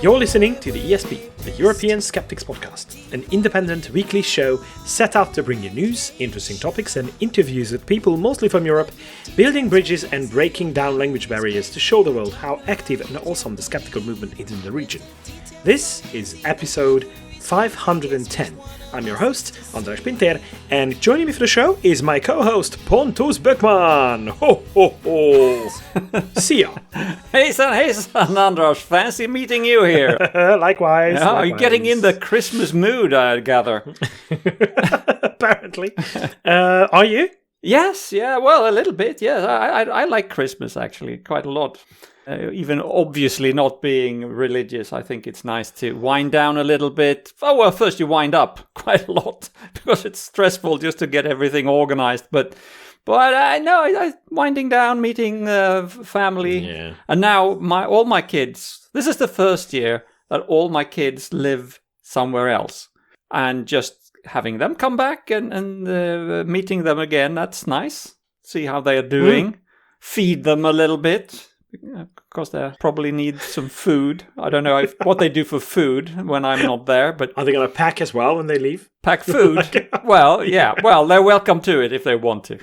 You're listening to the ESP, the European Skeptics Podcast, an independent weekly show set out to bring you news, interesting topics and interviews with people mostly from Europe, building bridges and breaking down language barriers to show the world how active and awesome the skeptical movement is in the region. This is episode 510. I'm your host, András Pinter, and joining me for the show is my co-host, Pontus Böckman. Ho, ho, ho. See ya. Hejsan, András. Fancy meeting you here. Likewise. Are you getting in the Christmas mood, I gather? Apparently. Are you? Yes, yeah, well, a little bit, yes. I like Christmas, actually, quite a lot. Even obviously not being religious, I think it's nice to wind down a little bit. Oh, well, first you wind up quite a lot because it's stressful just to get everything organized. But I know winding down, meeting family. Yeah. And now all my kids, this is the first year that all my kids live somewhere else. And just having them come back and meeting them again, that's nice. See how they are doing. Feed them a little bit. Of course, they probably need some food. I don't know what they do for food when I'm not there, but... Are they going to pack as well when they leave? Pack food? Well, yeah. Well, they're welcome to it if they want to.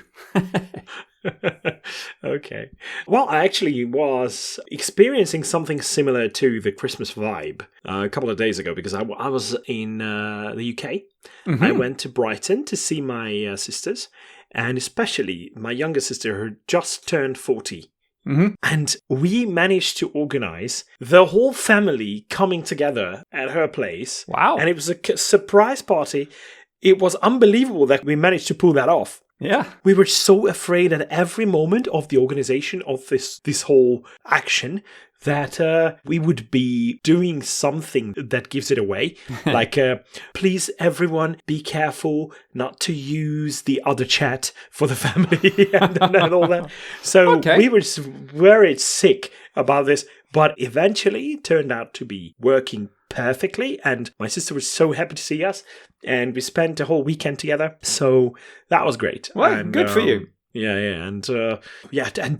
Okay. Well, I actually was experiencing something similar to the Christmas vibe a couple of days ago because I was in the UK. Mm-hmm. I went to Brighton to see my sisters, and especially my younger sister who just turned 40. Mm-hmm. And we managed to organize the whole family coming together at her place. Wow. And it was a surprise party. It was unbelievable that we managed to pull that off. Yeah. We were so afraid at every moment of the organization of this whole action that we would be doing something that gives it away. Like, please, everyone, be careful not to use the other chat for the family and all that. So we were very sick about this, but eventually it turned out to be working perfectly. And my sister was so happy to see us. And we spent a whole weekend together. So that was great. Well, and, good for you. Yeah. And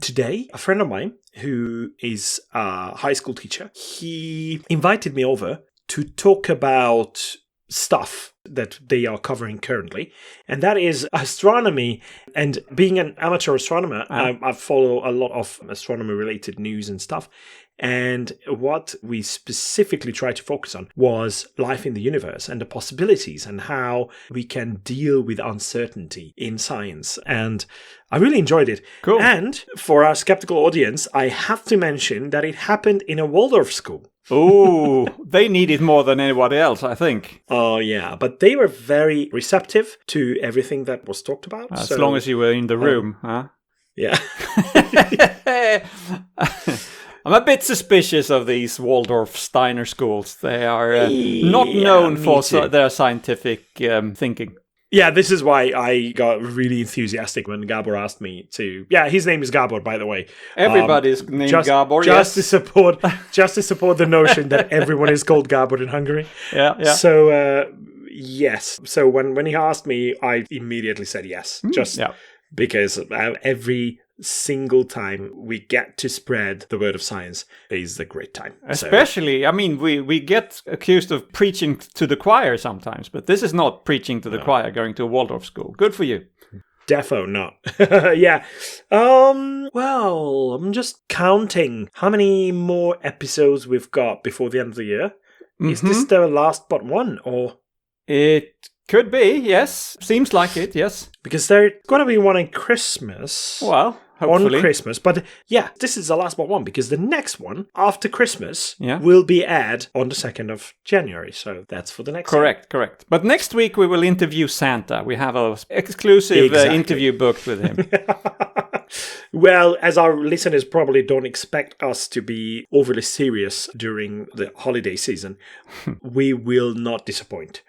today, a friend of mine who is a high school teacher, he invited me over to talk about stuff that they are covering currently. And that is astronomy. And being an amateur astronomer, I follow a lot of astronomy-related news and stuff. And what we specifically tried to focus on was life in the universe and the possibilities and how we can deal with uncertainty in science. And I really enjoyed it. Cool. And for our skeptical audience, I have to mention that it happened in a Waldorf school. Oh, they need it more than anybody else, I think. Oh, yeah. But they were very receptive to everything that was talked about. As long as you were in the room, huh? Yeah. I'm a bit suspicious of these Waldorf Steiner schools. They are not known for their scientific thinking. Yeah, this is why I got really enthusiastic when Gabor asked me to... Yeah, his name is Gabor, by the way. Everybody's named Gabor, just to support the notion that everyone is called Gabor in Hungary. Yeah. So, yes. So when he asked me, I immediately said yes. Because every single time we get to spread the word of science is a great time. Especially, I mean, we get accused of preaching to the choir sometimes, but this is not preaching to the choir, going to a Waldorf school. Good for you. Defo not. Yeah. Well, I'm just counting how many more episodes we've got before the end of the year. Mm-hmm. Is this the last but one, or? It could be, yes. Seems like it, yes. Because there's going to be one in Christmas. Well, hopefully. On Christmas. But yeah, this is the last but one because the next one after Christmas will be aired on the 2nd of January. So that's for the next Correct. But next week we will interview Santa. We have an exclusive interview booked with him. Well, as our listeners probably don't expect us to be overly serious during the holiday season, we will not disappoint.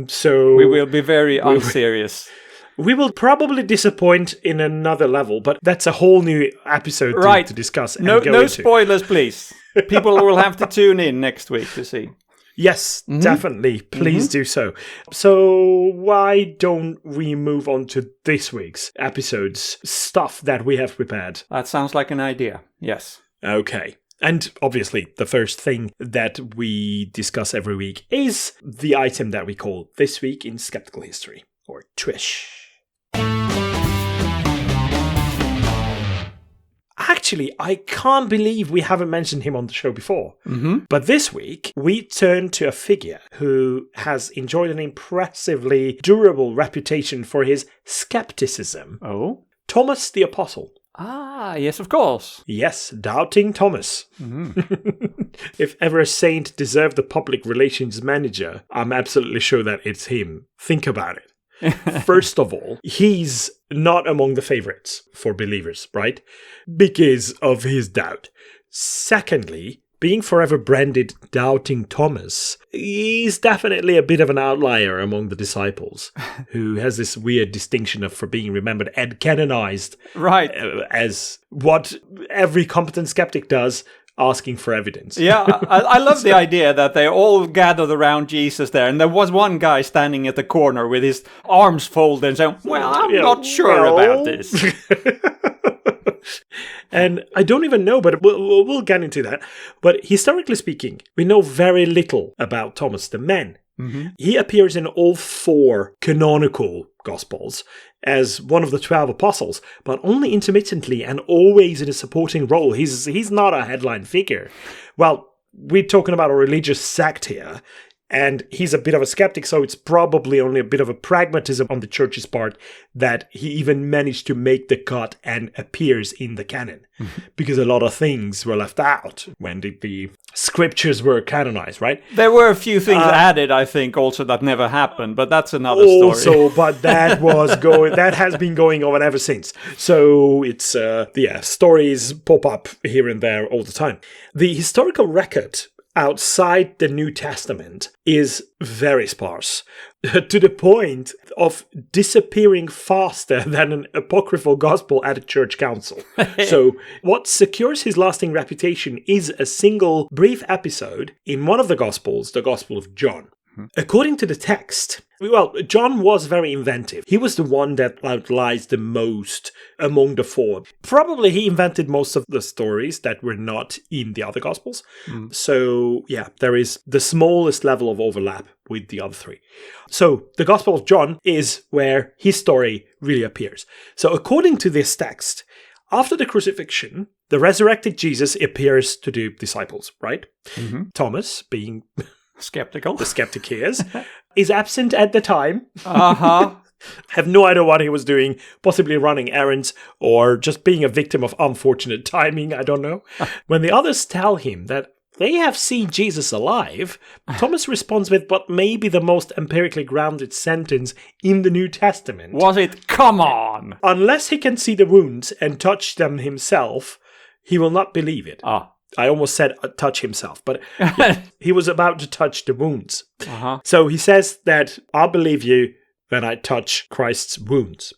So we will be very unserious. We will probably disappoint in another level, but that's a whole new episode to discuss. And no spoilers, please. People will have to tune in next week to see. Yes, definitely. Please do so. So why don't we move on to this week's episode's stuff that we have prepared? That sounds like an idea. Yes. Okay. And obviously, the first thing that we discuss every week is the item that we call This Week in Skeptical History, or TWISH. Actually, I can't believe we haven't mentioned him on the show before. But this week, we turn to a figure who has enjoyed an impressively durable reputation for his skepticism. Oh? Thomas the Apostle. Ah, yes, of course. Yes, Doubting Thomas. If ever a saint deserved the public relations manager, I'm absolutely sure that it's him. Think about it. First of all, he's not among the favorites for believers, right? Because of his doubt. Secondly, being forever branded Doubting Thomas, he's definitely a bit of an outlier among the disciples, who has this weird distinction for being remembered and canonized, right, as what every competent skeptic does, asking for evidence. Yeah, I love the idea that they all gathered around Jesus there, and there was one guy standing at the corner with his arms folded and saying, well, I'm not sure about this. And I don't even know, but we'll get into that. But historically speaking, we know very little about Thomas the Man. He appears in all 4 canonical Gospels as one of the 12 apostles, but only intermittently and always in a supporting role. He's not a headline figure. Well, we're talking about a religious sect here, and he's a bit of a skeptic, so it's probably only a bit of a pragmatism on the church's part that he even managed to make the cut and appears in the canon. Because a lot of things were left out when the scriptures were canonized, right? There were a few things added, I think, also that never happened, but that's another story. Also, but that that has been going on ever since. So it's, stories pop up here and there all the time. The historical record outside the New Testament is very sparse, to the point of disappearing faster than an apocryphal gospel at a church council. So what secures his lasting reputation is a single brief episode in one of the Gospels, the Gospel of John. According to the text, well, John was very inventive. He was the one that outlies the most among the 4. Probably he invented most of the stories that were not in the other Gospels. So, yeah, there is the smallest level of overlap with the other 3. So, the Gospel of John is where his story really appears. So, according to this text, after the crucifixion, the resurrected Jesus appears to the disciples, right? Thomas, being skeptical, the skeptic he is absent at the time. Have no idea what he was doing, possibly running errands or just being a victim of unfortunate timing, I don't know. When the others tell him that they have seen Jesus alive, Thomas responds with what may be the most empirically grounded sentence in the New Testament. Was it? Come on! Unless he can see the wounds and touch them himself, he will not believe it. I almost said touch himself, but he was about to touch the wounds. So he says that I'll believe you when I touch Christ's wounds.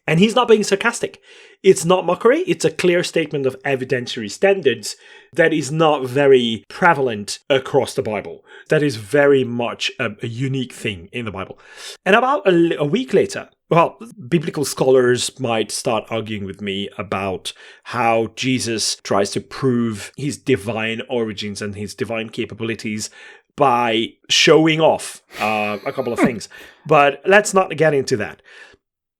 And he's not being sarcastic. It's not mockery. It's a clear statement of evidentiary standards that is not very prevalent across the Bible. That is very much a unique thing in the Bible. And about a week later, well, biblical scholars might start arguing with me about how Jesus tries to prove his divine origins and his divine capabilities by showing off a couple of things. But let's not get into that.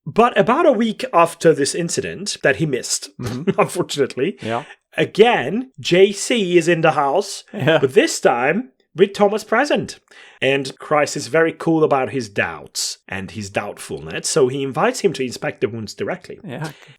But about a week after this incident that he missed, unfortunately, again, JC is in the house, but this time with Thomas present. And Christ is very cool about his doubts and his doubtfulness, so he invites him to inspect the wounds directly.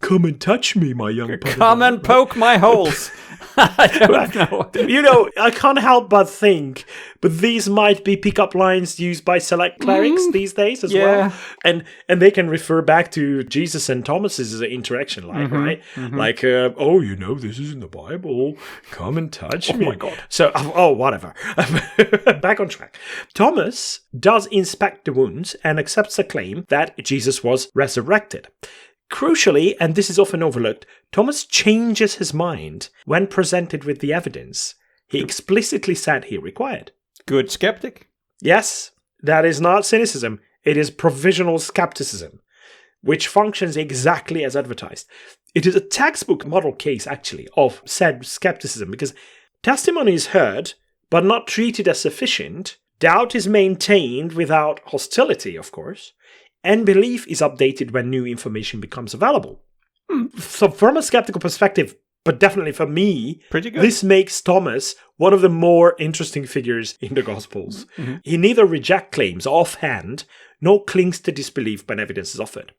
Come and touch me, my young brother. Come and poke my holes. I don't know. You know, I can't help but think, but these might be pickup lines used by select clerics these days as well. And they can refer back to Jesus and Thomas's interaction, right? Like, oh, you know, this is in the Bible. Come and touch me. Oh, my God. So, whatever. Back on track. Thomas does inspect the wounds and accepts the claim that Jesus was resurrected. Crucially, and this is often overlooked, Thomas changes his mind when presented with the evidence he explicitly said he required. Good skeptic. Yes, that is not cynicism. It is provisional skepticism. which functions exactly as advertised. It is a textbook model case, actually, of said skepticism, because testimony is heard, but not treated as sufficient. Doubt is maintained without hostility, of course, and belief is updated when new information becomes available. So from a skeptical perspective, but definitely for me, pretty good. This makes Thomas one of the more interesting figures in the Gospels. Mm-hmm. He neither rejects claims offhand, nor clings to disbelief when evidence is offered.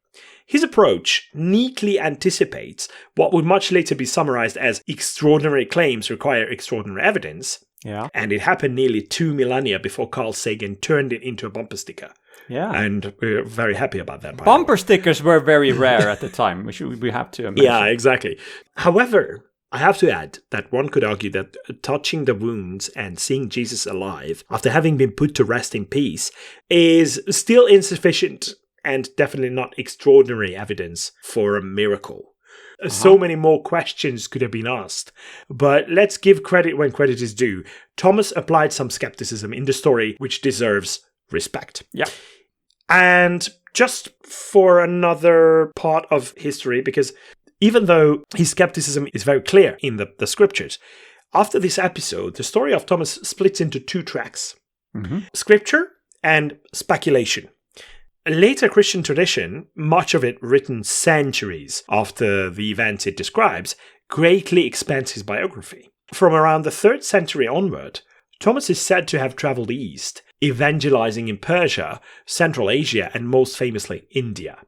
His approach neatly anticipates what would much later be summarized as extraordinary claims require extraordinary evidence. Yeah. And it happened nearly 2 millennia before Carl Sagan turned it into a bumper sticker. Yeah. And we're very happy about that. Bumper stickers were very rare at the time, we have to imagine. Yeah, exactly. However, I have to add that one could argue that touching the wounds and seeing Jesus alive after having been put to rest in peace is still insufficient and definitely not extraordinary evidence for a miracle. So many more questions could have been asked. But let's give credit when credit is due. Thomas applied some skepticism in the story which deserves respect. Yeah. And just for another part of history, because even though his skepticism is very clear in the scriptures, after this episode, the story of Thomas splits into 2 tracks. Mm-hmm. Scripture and speculation. Later Christian tradition, much of it written centuries after the events it describes, greatly expands his biography. From around the 3rd century onward, Thomas is said to have traveled east, evangelizing in Persia, Central Asia, and most famously India.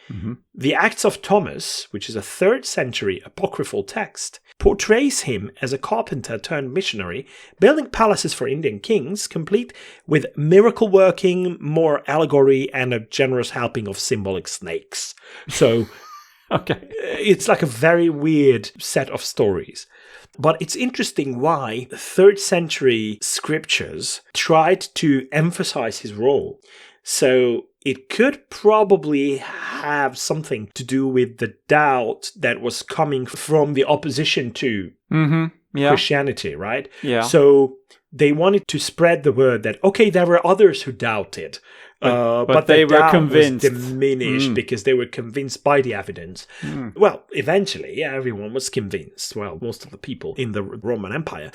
Mm-hmm. The Acts of Thomas, which is a 3rd century apocryphal text, portrays him as a carpenter turned missionary, building palaces for Indian kings, complete with miracle working, more allegory, and a generous helping of symbolic snakes. So okay, it's like a very weird set of stories. But it's interesting why 3rd century scriptures tried to emphasize his role. So it could probably have something to do with the doubt that was coming from the opposition to Christianity, right? Yeah. So they wanted to spread the word that, okay, there were others who doubted. But they were convinced. Was diminished because they were convinced by the evidence. Well, eventually, everyone was convinced. Well, most of the people in the Roman Empire.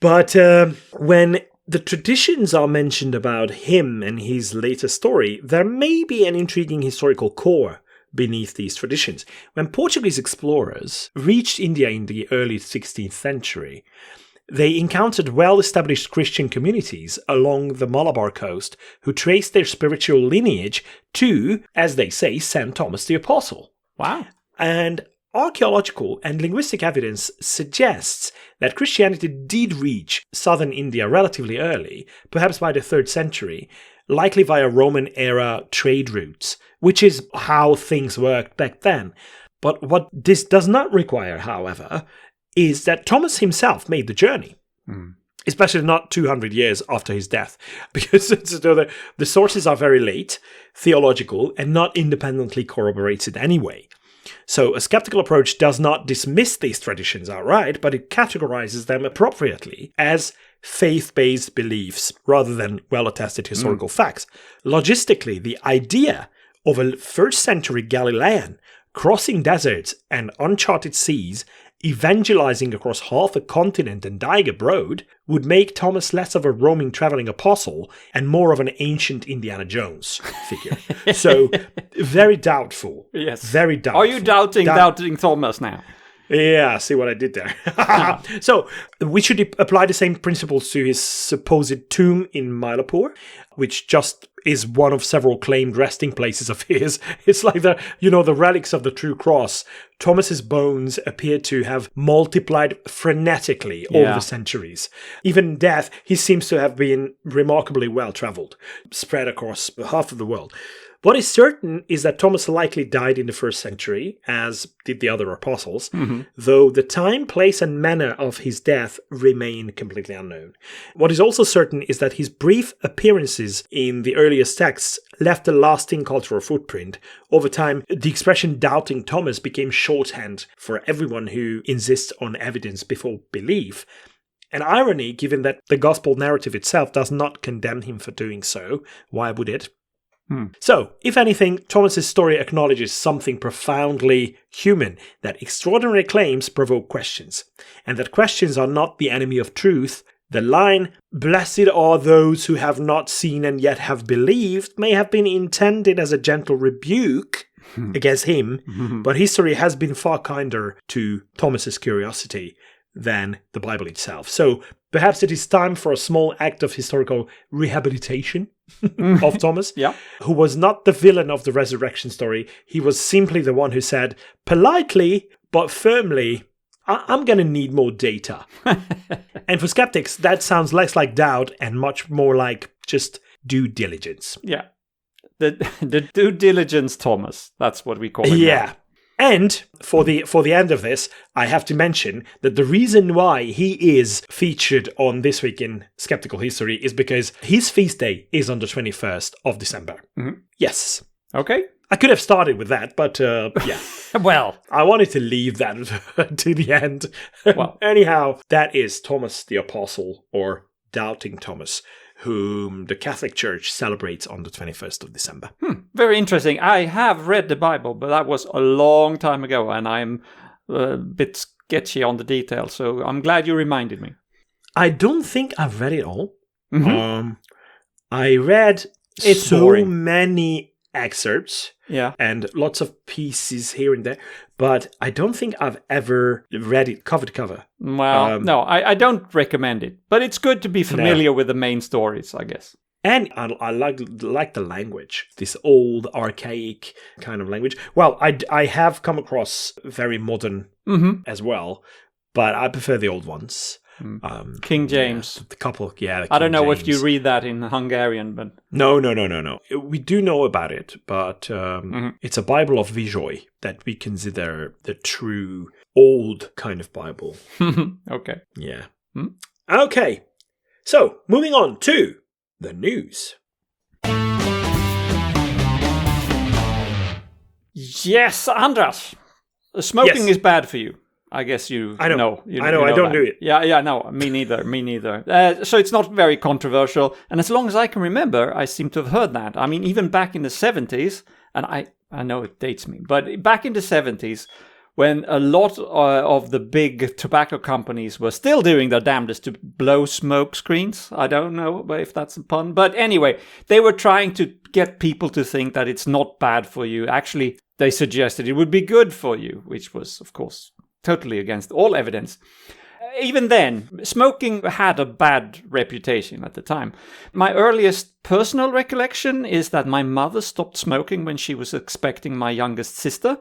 But when the traditions are mentioned about him and his later story, there may be an intriguing historical core beneath these traditions. When Portuguese explorers reached India in the early 16th century, they encountered well-established Christian communities along the Malabar coast who traced their spiritual lineage to, as they say, St. Thomas the Apostle. Wow. And archaeological and linguistic evidence suggests that Christianity did reach southern India relatively early, perhaps by the 3rd century, likely via Roman-era trade routes, which is how things worked back then. But what this does not require, however, is that Thomas himself made the journey, especially not 200 years after his death, because the sources are very late, theological, and not independently corroborated anyway. So a skeptical approach does not dismiss these traditions outright, but it categorizes them appropriately as faith-based beliefs rather than well-attested historical facts. Logistically, the idea of a 1st century Galilean crossing deserts and uncharted seas, evangelizing across half a continent and dying abroad, would make Thomas less of a roaming traveling apostle and more of an ancient Indiana Jones figure. So, very doubtful. Yes. Very doubtful. Are you doubting Thomas now? Yeah, see what I did there. So, we should apply the same principles to his supposed tomb in Mylapore, which just is one of several claimed resting places of his. It's like the relics of the true cross. Thomas's bones appear to have multiplied frenetically over the centuries. Even in death, he seems to have been remarkably well-traveled, spread across half of the world. What is certain is that Thomas likely died in the 1st century, as did the other apostles, though the time, place, and manner of his death remain completely unknown. What is also certain is that his brief appearances in the earliest texts left a lasting cultural footprint. Over time, the expression doubting Thomas became shorthand for everyone who insists on evidence before belief. An irony, given that the gospel narrative itself does not condemn him for doing so. Why would it? So, if anything, Thomas's story acknowledges something profoundly human, that extraordinary claims provoke questions, and that questions are not the enemy of truth. The line, "Blessed are those who have not seen and yet have believed," may have been intended as a gentle rebuke against him, but history has been far kinder to Thomas's curiosity than the Bible itself. So perhaps it is time for a small act of historical rehabilitation of Thomas, who was not the villain of the resurrection story. He was simply the one who said, politely but firmly, I'm going to need more data. And for skeptics, that sounds less like doubt and much more like just due diligence. Yeah. The due diligence Thomas. That's what we call it. Yeah. Now. And for the end of this, I have to mention that the reason why he is featured on This Week in Skeptical History is because his feast day is on the 21st of December. Mm-hmm. Yes. Okay. I could have started with that, but yeah. Well, I wanted to leave that to the end. Well, anyhow, that is Thomas the Apostle, or Doubting Thomas, whom the Catholic Church celebrates on the 21st of December. Very interesting. I have read the Bible, but that was a long time ago, and I'm a bit sketchy on the details, so I'm glad you reminded me. I don't think I've read it all. Mm-hmm. I read many excerpts and lots of pieces here and there, but I don't think I've ever read it cover to cover. Well, no, I don't recommend it, but it's good to be familiar with the main stories, I guess. And I like the language, this old, archaic kind of language. Well, I have come across very modern as well, but I prefer the old ones. King James. The couple, I don't know if you read that in Hungarian, but... No. We do know about it, but it's a Bible of Vizsói that we consider the true old kind of Bible. Okay. Yeah. Okay. So, moving on to the news. Yes, Andras. Smoking is bad for you. I guess I know. I don't that. do it. Yeah, no, me neither. So it's not very controversial. And as long as I can remember, I seem to have heard that. I mean, even back in the 70s, and I know it dates me, but back in the 70s, when a lot of the big tobacco companies were still doing their damnedest to blow smoke screens. I don't know if that's a pun. But anyway, they were trying to get people to think that it's not bad for you. Actually, they suggested it would be good for you, which was, of course, totally against all evidence. Even then, smoking had a bad reputation at the time. My earliest personal recollection is that my mother stopped smoking when she was expecting my youngest sister.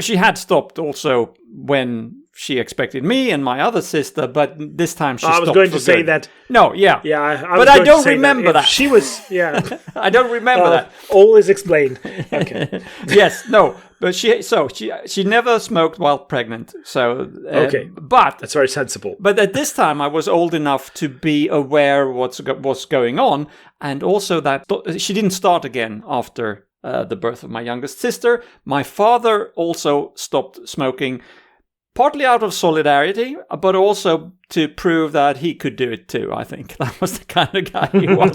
She had stopped also when she expected me and my other sister, but this time she stopped. I was going to say that. No, yeah. But I don't remember that. She was, I don't remember that. All is explained. Okay. Yes, no. But she never smoked while pregnant. So okay. But that's very sensible. But at this time I was old enough to be aware what's going on, and also that she didn't start again after the birth of my youngest sister. My father also stopped smoking, partly out of solidarity, but also to prove that he could do it too, I think. That was the kind of guy he was.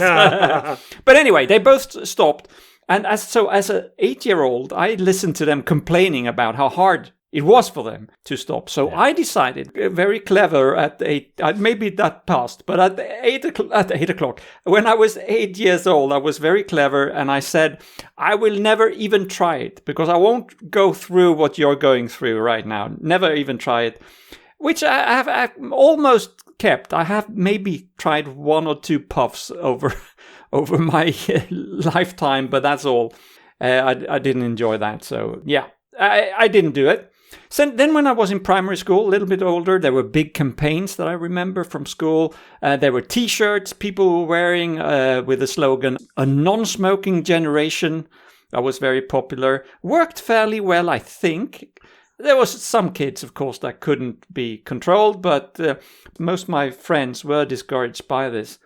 But anyway, they both stopped. And as an 8-year-old, I listened to them complaining about how hard it was for them to stop. So I decided, very clever at 8, maybe that passed, but at 8 o'clock, when I was 8 years old, I was very clever, and I said, I will never even try it, because I won't go through what you're going through right now. Never even try it, which I've almost kept. I have maybe tried 1 or 2 puffs over my lifetime, but that's all. I didn't enjoy that, so yeah, I didn't do it. So then when I was in primary school, a little bit older, there were big campaigns that I remember from school. There were T-shirts people were wearing with the slogan, "A non-smoking generation." That was very popular. Worked fairly well, I think. There was some kids, of course, that couldn't be controlled, but most of my friends were discouraged by this.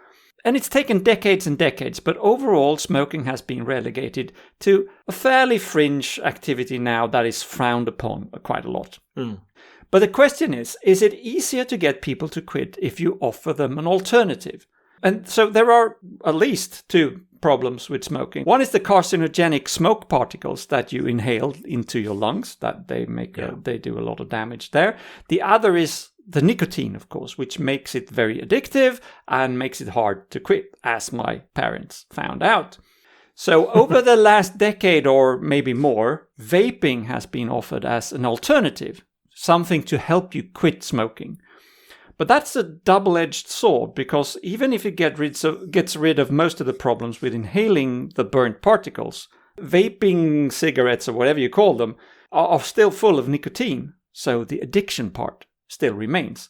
And it's taken decades and decades, but overall smoking has been relegated to a fairly fringe activity now that is frowned upon quite a lot. But the question is it easier to get people to quit if you offer them an alternative? And so there are at least 2 problems with smoking. One is the carcinogenic smoke particles that you inhale into your lungs, that they do a lot of damage there. The other is the nicotine, of course, which makes it very addictive and makes it hard to quit, as my parents found out. So over the last decade or maybe more, vaping has been offered as an alternative, something to help you quit smoking. But that's a double-edged sword, because even if it gets rid of most of the problems with inhaling the burnt particles, vaping cigarettes, or whatever you call them, are still full of nicotine. So the addiction part still remains.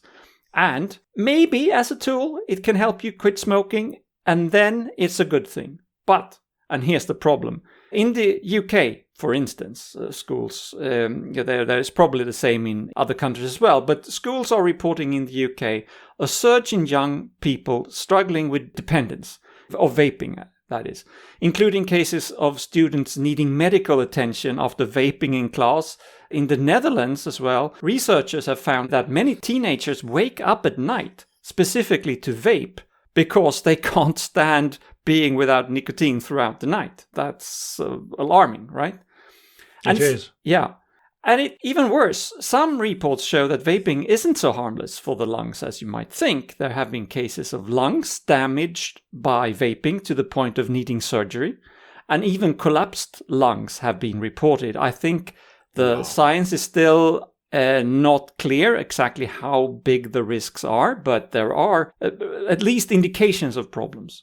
And maybe as a tool, it can help you quit smoking, and then it's a good thing. But, and here's the problem, in the UK, for instance, schools, there's probably the same in other countries as well, but schools are reporting in the UK a surge in young people struggling with dependence, of vaping, that is, including cases of students needing medical attention after vaping in class. In the Netherlands as well, researchers have found that many teenagers wake up at night specifically to vape because they can't stand being without nicotine throughout the night. That's alarming, right? It is. Yeah. And even worse, some reports show that vaping isn't so harmless for the lungs as you might think. There have been cases of lungs damaged by vaping to the point of needing surgery, and even collapsed lungs have been reported. I think the science is still not clear exactly how big the risks are, but there are at least indications of problems.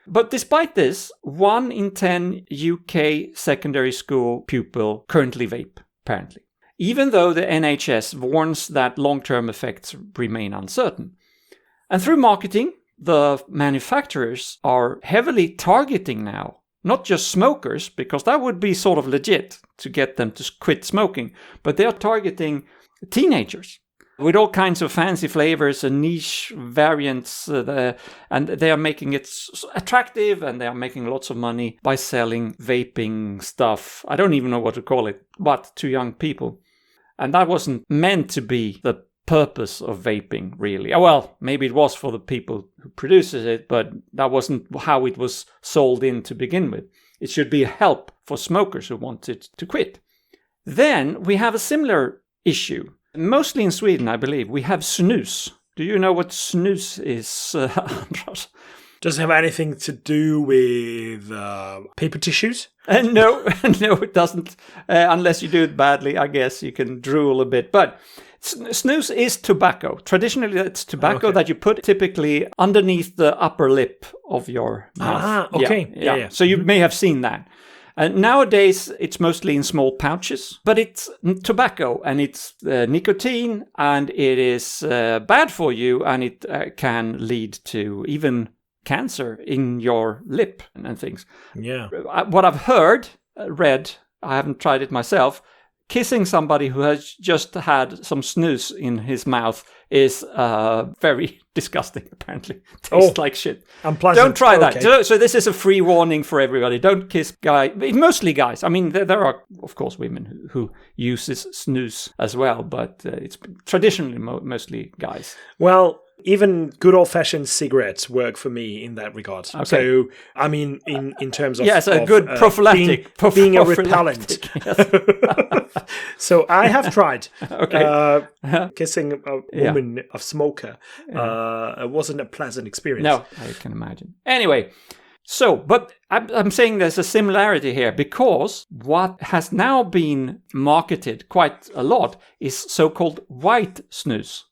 But despite this, 1 in 10 UK secondary school pupil currently vape, apparently, even though the NHS warns that long-term effects remain uncertain. And through marketing, the manufacturers are heavily targeting now not just smokers, because that would be sort of legit to get them to quit smoking, but they are targeting teenagers with all kinds of fancy flavors and niche variants, and they are making it attractive, and they are making lots of money by selling vaping stuff. I don't even know what to call it, but to young people. And that wasn't meant to be the purpose of vaping, really. Well, maybe it was for the people who produces it, but that wasn't how it was sold in to begin with. It should be a help for smokers who wanted to quit. Then we have a similar issue. Mostly in Sweden, I believe, we have snus. Do you know what snus is, Andras? Does it have anything to do with paper tissues? No, no, it doesn't. Unless you do it badly, I guess you can drool a bit. But snus is tobacco. Traditionally, it's tobacco that you put typically underneath the upper lip of your mouth. Ah, okay. Yeah. So you may have seen that. Nowadays, it's mostly in small pouches, but it's tobacco, and it's nicotine, and it is bad for you, and it can lead to even cancer in your lip and things. Yeah. What I've read, I haven't tried it myself, kissing somebody who has just had some snus in his mouth is very disgusting, apparently. Tastes like shit. Unpleasant. Don't try that. So this is a free warning for everybody. Don't kiss guys. Mostly guys. I mean, there are, of course, women who uses snus as well, but it's traditionally mostly guys. Well, even good old-fashioned cigarettes work for me in that regard. Okay. So, I mean, in terms of... Yes, a good prophylactic. Being a repellent. Yes. So I have tried kissing a woman, a smoker. It wasn't a pleasant experience. No, I can imagine. Anyway, but I'm saying there's a similarity here, because what has now been marketed quite a lot is so-called white snus,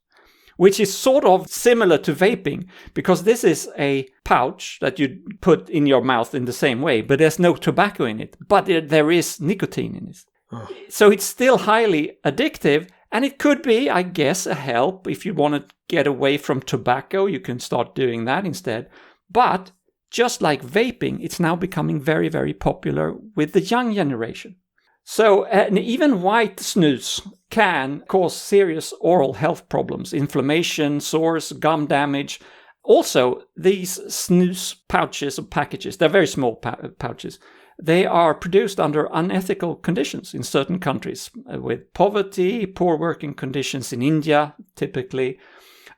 which is sort of similar to vaping, because this is a pouch that you put in your mouth in the same way, but there's no tobacco in it, but there is nicotine in it. Oh. So it's still highly addictive, and it could be, I guess, a help. If you want to get away from tobacco, you can start doing that instead. But just like vaping, it's now becoming very, very popular with the young generation. So even white snus can cause serious oral health problems, inflammation, sores, gum damage. Also, these snus pouches or packages, they're very small pouches. They are produced under unethical conditions in certain countries, with poverty, poor working conditions in India, typically.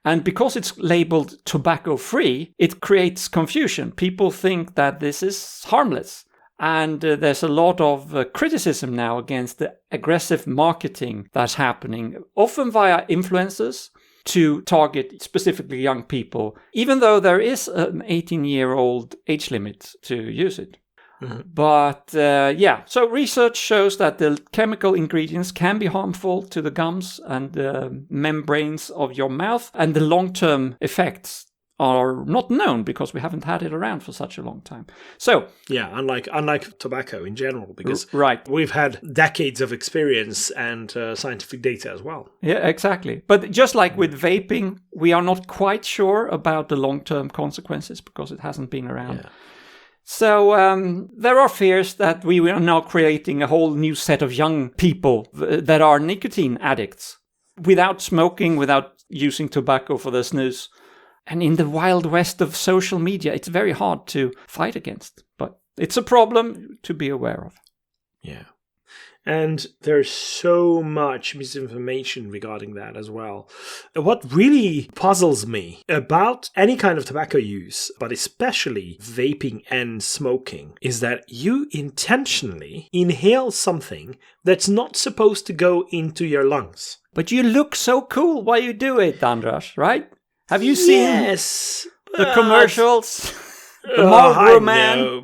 And because it's labeled tobacco-free, it creates confusion. People think that this is harmless. And there's a lot of criticism now against the aggressive marketing that's happening, often via influencers, to target specifically young people, even though there is an 18-year-old age limit to use it. Mm-hmm. But so research shows that the chemical ingredients can be harmful to the gums and the membranes of your mouth, and the long-term effects are not known because we haven't had it around for such a long time. So yeah, unlike tobacco in general, because right, we've had decades of experience and scientific data as well. Yeah, exactly. But just like with vaping, we are not quite sure about the long-term consequences because it hasn't been around. Yeah. So there are fears that we are now creating a whole new set of young people that are nicotine addicts without smoking, without using tobacco for their snus. And in the wild west of social media, it's very hard to fight against. But it's a problem to be aware of. Yeah. And there's so much misinformation regarding that as well. What really puzzles me about any kind of tobacco use, but especially vaping and smoking, is that you intentionally inhale something that's not supposed to go into your lungs. But you look so cool while you do it, Andras, right? Have you seen the commercials? The Marlboro Man?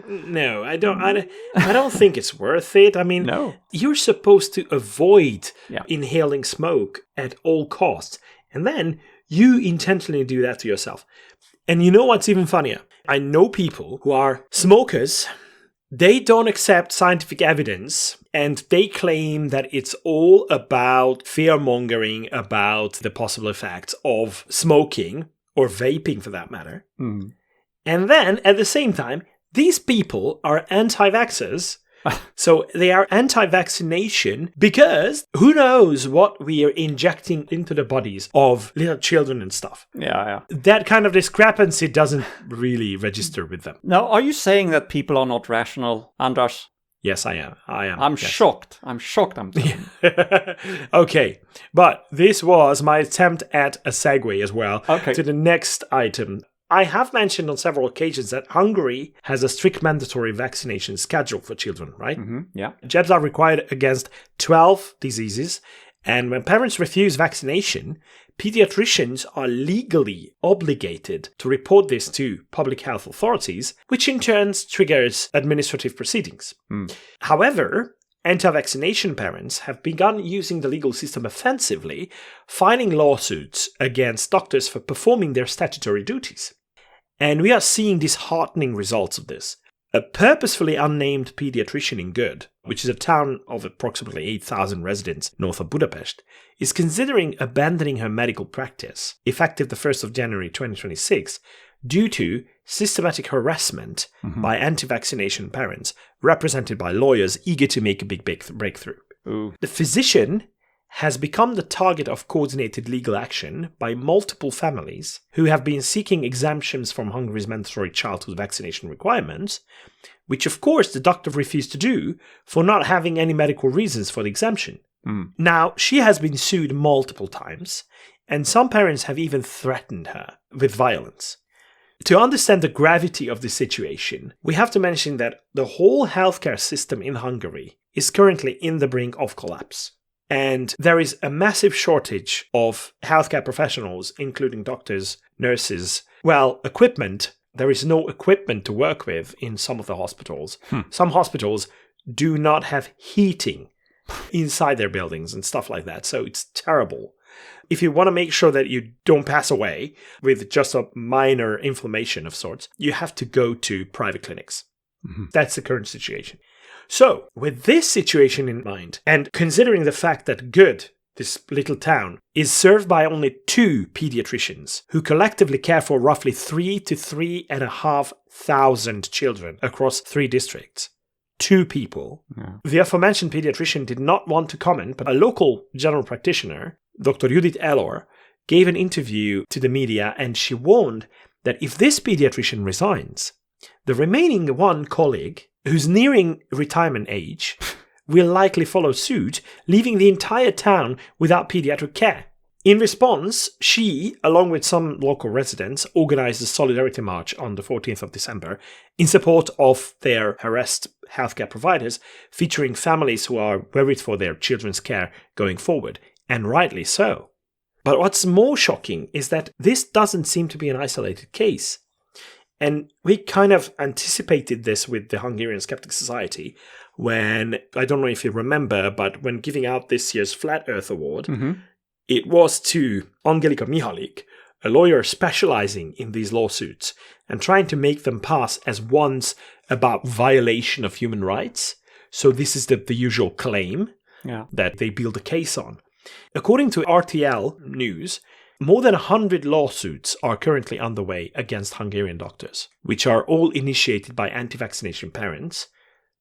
No, I don't think it's worth it. I mean, no. You're supposed to avoid inhaling smoke at all costs. And then you intentionally do that to yourself. And you know what's even funnier? I know people who are smokers. They don't accept scientific evidence, and they claim that it's all about fear-mongering about the possible effects of smoking, or vaping for that matter. Mm. And then, at the same time, these people are anti-vaxxers. So they are anti-vaccination because who knows what we are injecting into the bodies of little children and stuff. Yeah. That kind of discrepancy doesn't really register with them. Now, are you saying that people are not rational, Anders? Yes, I am. I'm shocked. I'm Okay, but this was my attempt at a segue as well to the next item. I have mentioned on several occasions that Hungary has a strict mandatory vaccination schedule for children, right? Mm-hmm. Yeah. Jabs are required against 12 diseases, and when parents refuse vaccination, pediatricians are legally obligated to report this to public health authorities, which in turn triggers administrative proceedings. Mm. However, anti-vaccination parents have begun using the legal system offensively, filing lawsuits against doctors for performing their statutory duties. And we are seeing disheartening results of this. A purposefully unnamed pediatrician in Good, which is a town of approximately 8,000 residents north of Budapest, is considering abandoning her medical practice, effective the 1st of January 2026, due to systematic harassment by anti-vaccination parents, represented by lawyers eager to make a big breakthrough. Ooh. The physician has become the target of coordinated legal action by multiple families who have been seeking exemptions from Hungary's mandatory childhood vaccination requirements, which of course the doctor refused to do for not having any medical reasons for the exemption. Mm. Now, she has been sued multiple times, and some parents have even threatened her with violence. To understand the gravity of the situation, we have to mention that the whole healthcare system in Hungary is currently in the brink of collapse. And there is a massive shortage of healthcare professionals, including doctors, nurses, equipment. There is no equipment to work with in some of the hospitals. Some hospitals do not have heating inside their buildings and stuff like that. So it's terrible. If you want to make sure that you don't pass away with just a minor inflammation of sorts, you have to go to private clinics. Mm-hmm. That's the current situation. So, with this situation in mind, and considering the fact that Good, this little town, is served by only 2 pediatricians who collectively care for roughly 3 to 3,500 children across 3 districts. 2 people. Yeah. The aforementioned pediatrician did not want to comment, but a local general practitioner, Dr. Judith Elor, gave an interview to the media, and she warned that if this pediatrician resigns, the remaining 1 colleague, who's nearing retirement age, will likely follow suit, leaving the entire town without pediatric care. In response, she, along with some local residents, organized a solidarity march on the 14th of December in support of their harassed healthcare providers, featuring families who are worried for their children's care going forward, and rightly so. But what's more shocking is that this doesn't seem to be an isolated case. And we kind of anticipated this with the Hungarian Skeptic Society when, I don't know if you remember, but when giving out this year's Flat Earth Award, it was to Angelika Mihalik, a lawyer specializing in these lawsuits and trying to make them pass as ones about violation of human rights. So this is the usual claim that they build a case on. According to RTL News, more than 100 lawsuits are currently underway against Hungarian doctors, which are all initiated by anti-vaccination parents,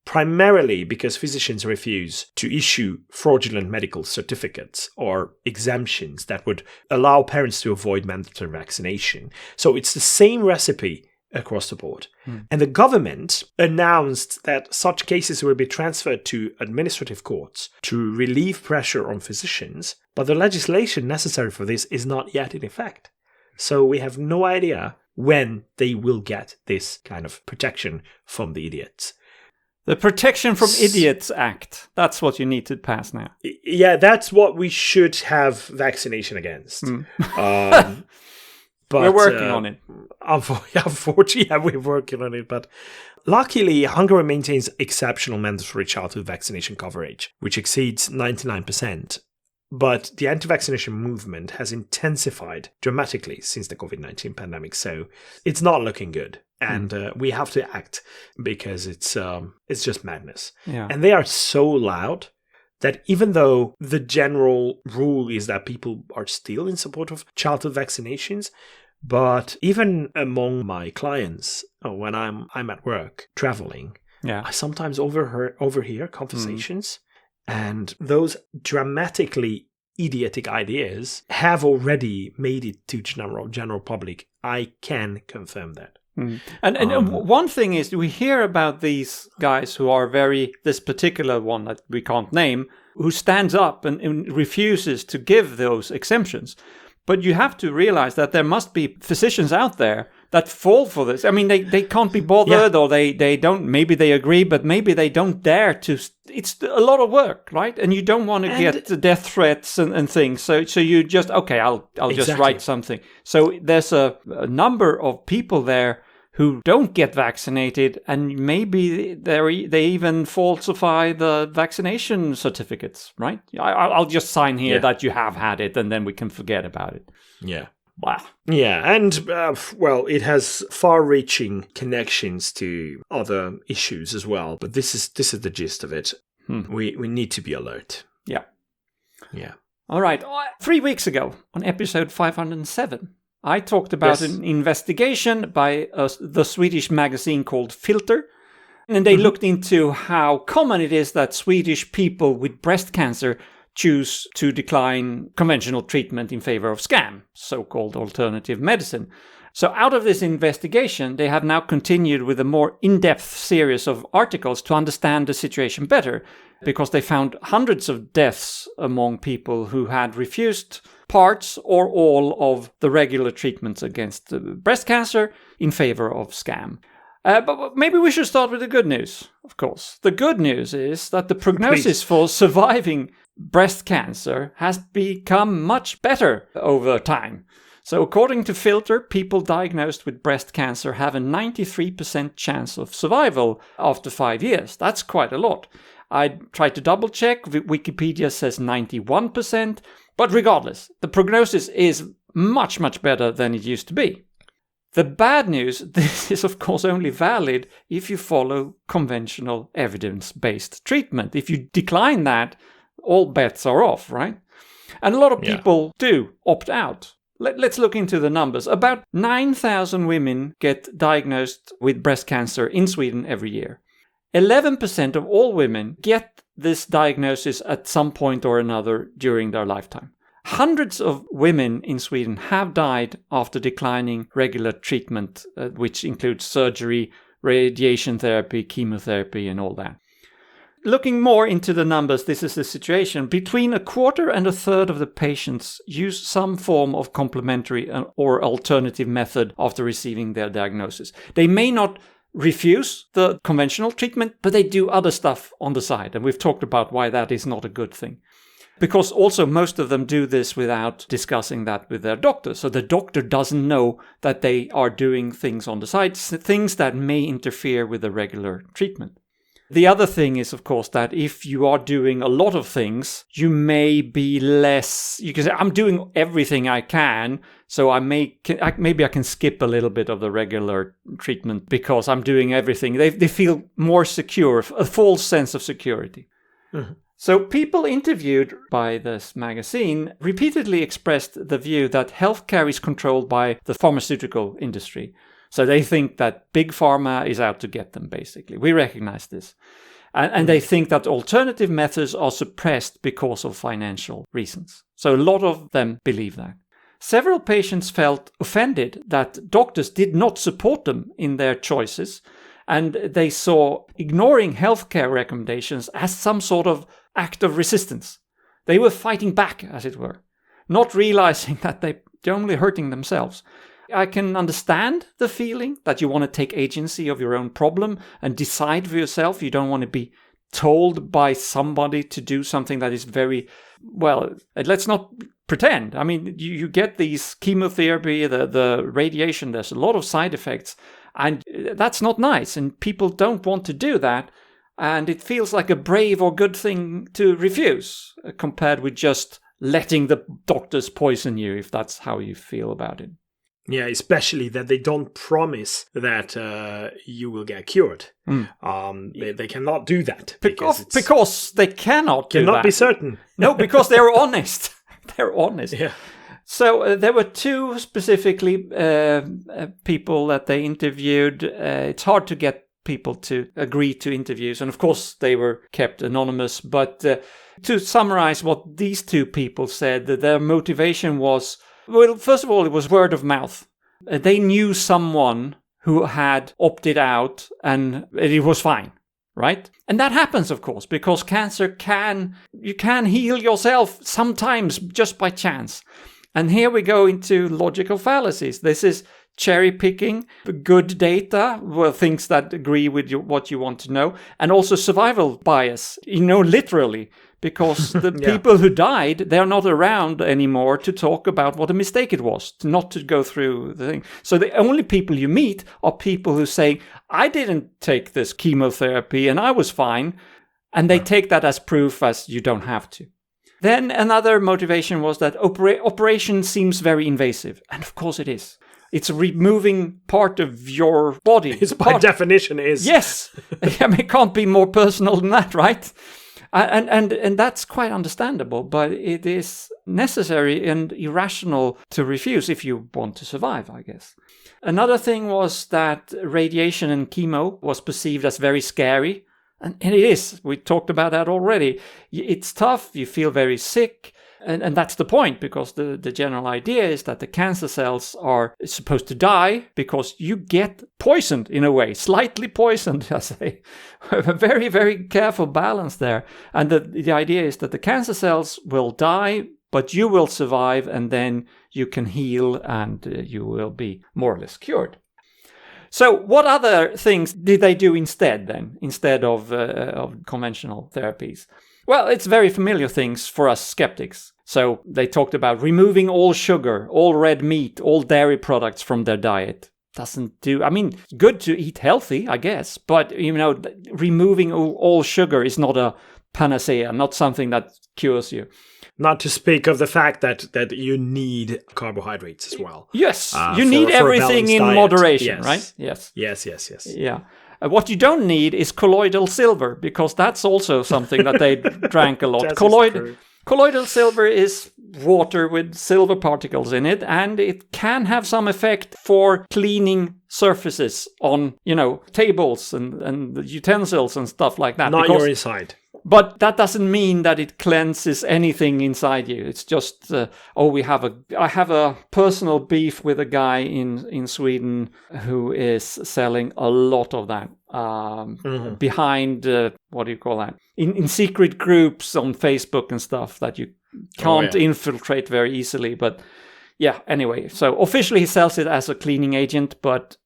primarily because physicians refuse to issue fraudulent medical certificates or exemptions that would allow parents to avoid mandatory vaccination. So it's the same recipe across the board. And the government announced that such cases will be transferred to administrative courts to relieve pressure on physicians, but the legislation necessary for this is not yet in effect. So we have no idea when they will get this kind of protection from the idiots. The Protection from Idiots Act. That's what you need to pass now. Yeah, that's what we should have vaccination against. But, we're working on it. Unfortunately, we're working on it. But luckily, Hungary maintains exceptional mandatory childhood vaccination coverage, which exceeds 99%. But the anti-vaccination movement has intensified dramatically since the COVID-19 pandemic, so it's not looking good. And we have to act because it's just madness. Yeah. And they are so loud that even though the general rule is that people are still in support of childhood vaccinations, but even among my clients, when I'm at work traveling, I sometimes overhear conversations, and those dramatically idiotic ideas have already made it to general public. I can confirm that. And one thing is, we hear about these guys who are this particular one that we can't name, who stands up and refuses to give those exemptions. But you have to realize that there must be physicians out there that fall for this. I mean, they can't be bothered, or they don't, maybe they agree, but maybe they don't dare to. It's a lot of work, right? And you don't want to get the death threats and things. So you just, okay, I'll just write something. So there's a number of people there who don't get vaccinated, and maybe they even falsify the vaccination certificates, right? I'll just sign here that you have had it, and then we can forget about it. Yeah. Wow. Yeah, and, it has far-reaching connections to other issues as well, but this is the gist of it. We need to be alert. Yeah. Yeah. All right. 3 weeks ago, on episode 507, I talked about an investigation by the Swedish magazine called Filter. And they looked into how common it is that Swedish people with breast cancer choose to decline conventional treatment in favor of SCAM, so-called alternative medicine. So out of this investigation, they have now continued with a more in-depth series of articles to understand the situation better, because they found hundreds of deaths among people who had refused parts or all of the regular treatments against breast cancer in favor of SCAM. But maybe we should start with the good news, of course. The good news is that the prognosis for surviving breast cancer has become much better over time. So according to Filter, people diagnosed with breast cancer have a 93% chance of survival after 5 years. That's quite a lot. I tried to double check. Wikipedia says 91%. But regardless, the prognosis is much, much better than it used to be. The bad news, this is of course only valid if you follow conventional evidence-based treatment. If you decline that, all bets are off, right? And a lot of people do opt out. Let's look into the numbers. About 9,000 women get diagnosed with breast cancer in Sweden every year. 11% of all women get this diagnosis at some point or another during their lifetime. Hundreds of women in Sweden have died after declining regular treatment, which includes surgery, radiation therapy, chemotherapy, and all that. looking more into the numbers, this is the situation. Between a quarter and a third of the patients use some form of complementary or alternative method after receiving their diagnosis. They may not refuse the conventional treatment, but they do other stuff on the side. And we've talked about why that is not a good thing. Because also most of them do this without discussing that with their doctor. So the doctor doesn't know that they are doing things on the side, things that may interfere with the regular treatment. The other thing is, of course, that if you are doing a lot of things, you may be less... You can say, I'm doing everything I can, so maybe I can skip a little bit of the regular treatment because I'm doing everything. They feel more secure, a false sense of security. Mm-hmm. So people interviewed by this magazine repeatedly expressed the view that healthcare is controlled by the pharmaceutical industry. So they think that big pharma is out to get them, basically. We recognize this. And they think that alternative methods are suppressed because of financial reasons. So a lot of them believe that. Several patients felt offended that doctors did not support them in their choices, and they saw ignoring healthcare recommendations as some sort of act of resistance. They were fighting back, as it were, not realizing that they're only hurting themselves. I can understand the feeling that you want to take agency of your own problem and decide for yourself. You don't want to be told by somebody to do something that is very, well, let's not pretend. I mean, you get these chemotherapy, the radiation, there's a lot of side effects, and that's not nice, and people don't want to do that, and it feels like a brave or good thing to refuse, compared with just letting the doctors poison you, if that's how you feel about it. Yeah, especially that they don't promise that you will get cured. They cannot do that. Because they cannot do that. Cannot be certain. No, because they're honest. They're honest. Yeah. So there were two specifically people that they interviewed. It's hard to get people to agree to interviews. And of course, they were kept anonymous. But to summarize what these two people said, that their motivation was... Well, first of all, it was word of mouth. They knew someone who had opted out and it was fine, right? And that happens, of course, because cancer you can heal yourself sometimes just by chance. And here we go into logical fallacies. This is cherry picking good data, well, things that agree with what you want to know, and also survival bias, literally. Because the people who died, they're not around anymore to talk about what a mistake it was, not to go through the thing. So the only people you meet are people who say, I didn't take this chemotherapy and I was fine. And they take that as proof as you don't have to. Then another motivation was that operation seems very invasive. And of course it is. It's removing part of your body. It's by definition is. Yes. I mean, it can't be more personal than that, right? And that's quite understandable, but it is necessary and irrational to refuse if you want to survive, I guess. Another thing was that radiation and chemo was perceived as very scary, and it is. We talked about that already. It's tough, you feel very sick, and that's the point, because the general idea is that the cancer cells are supposed to die because you get poisoned in a way, slightly poisoned, I say. A very, very careful balance there. And the idea is that the cancer cells will die, but you will survive, and then you can heal and you will be more or less cured. So what other things did they do instead of conventional therapies? Well, it's very familiar things for us skeptics. So they talked about removing all sugar, all red meat, all dairy products from their diet. Doesn't do... I mean, good to eat healthy, I guess. But, removing all sugar is not a panacea, not something that cures you. Not to speak of the fact that you need carbohydrates as well. Yes, you need everything in moderation, right? Yes. Yes. Yeah. What you don't need is colloidal silver, because that's also something that they drank a lot. Colloidal silver is water with silver particles in it, and it can have some effect for cleaning surfaces on, tables and utensils and stuff like that. Not your inside. But that doesn't mean that it cleanses anything inside you. It's just, I have a personal beef with a guy in Sweden who is selling a lot of that behind, what do you call that? In secret groups on Facebook and stuff that you can't infiltrate very easily. But yeah, anyway, so officially he sells it as a cleaning agent, but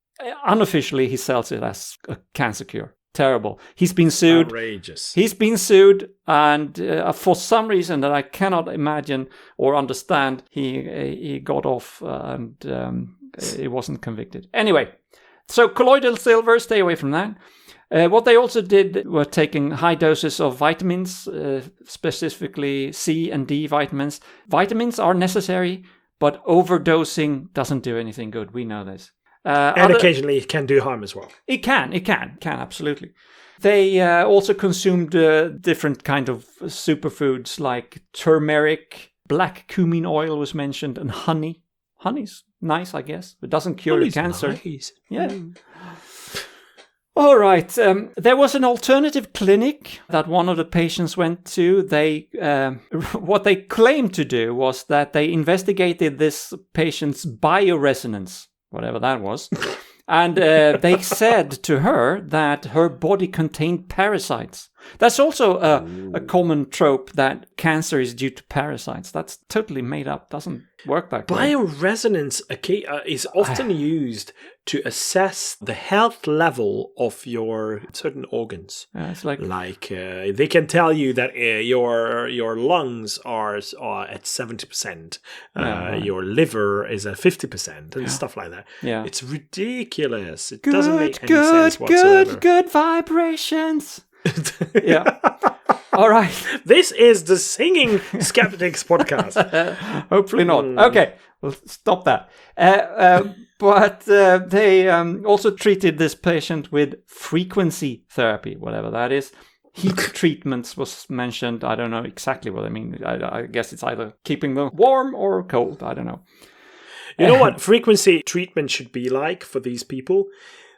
unofficially he sells it as a cancer cure. Terrible. He's been sued. Outrageous. He's been sued, and for some reason that I cannot imagine or understand, he got off and he wasn't convicted. Anyway, so colloidal silver, stay away from that. What they also did were taking high doses of vitamins, specifically C and D vitamins. Vitamins are necessary, but overdosing doesn't do anything good. We know this. And occasionally it can do harm as well. It can absolutely. They also consumed different kind of superfoods like turmeric, black cumin oil was mentioned, and honey. Honey's nice, I guess. It doesn't cure cancer. Nice. Yeah. All right. There was an alternative clinic that one of the patients went to. They, what they claimed to do was that they investigated this patient's bioresonance, whatever that was. And they said to her that her body contained parasites. That's also a common trope, that cancer is due to parasites. That's totally made up. Doesn't work that way. Bioresonance is often used to assess the health level of your certain organs. It's like they can tell you that your lungs are at 70%, your liver is at 50%, and stuff like that. Yeah, it's ridiculous. It doesn't make any sense whatsoever. Good vibrations. Yeah. All right. This is the Singing Skeptics podcast. Hopefully not. Okay, we'll stop that. But they also treated this patient with frequency therapy, whatever that is. Heat treatments was mentioned. I don't know exactly what I mean. I guess it's either keeping them warm or cold. I don't know. You know what frequency treatment should be like for these people?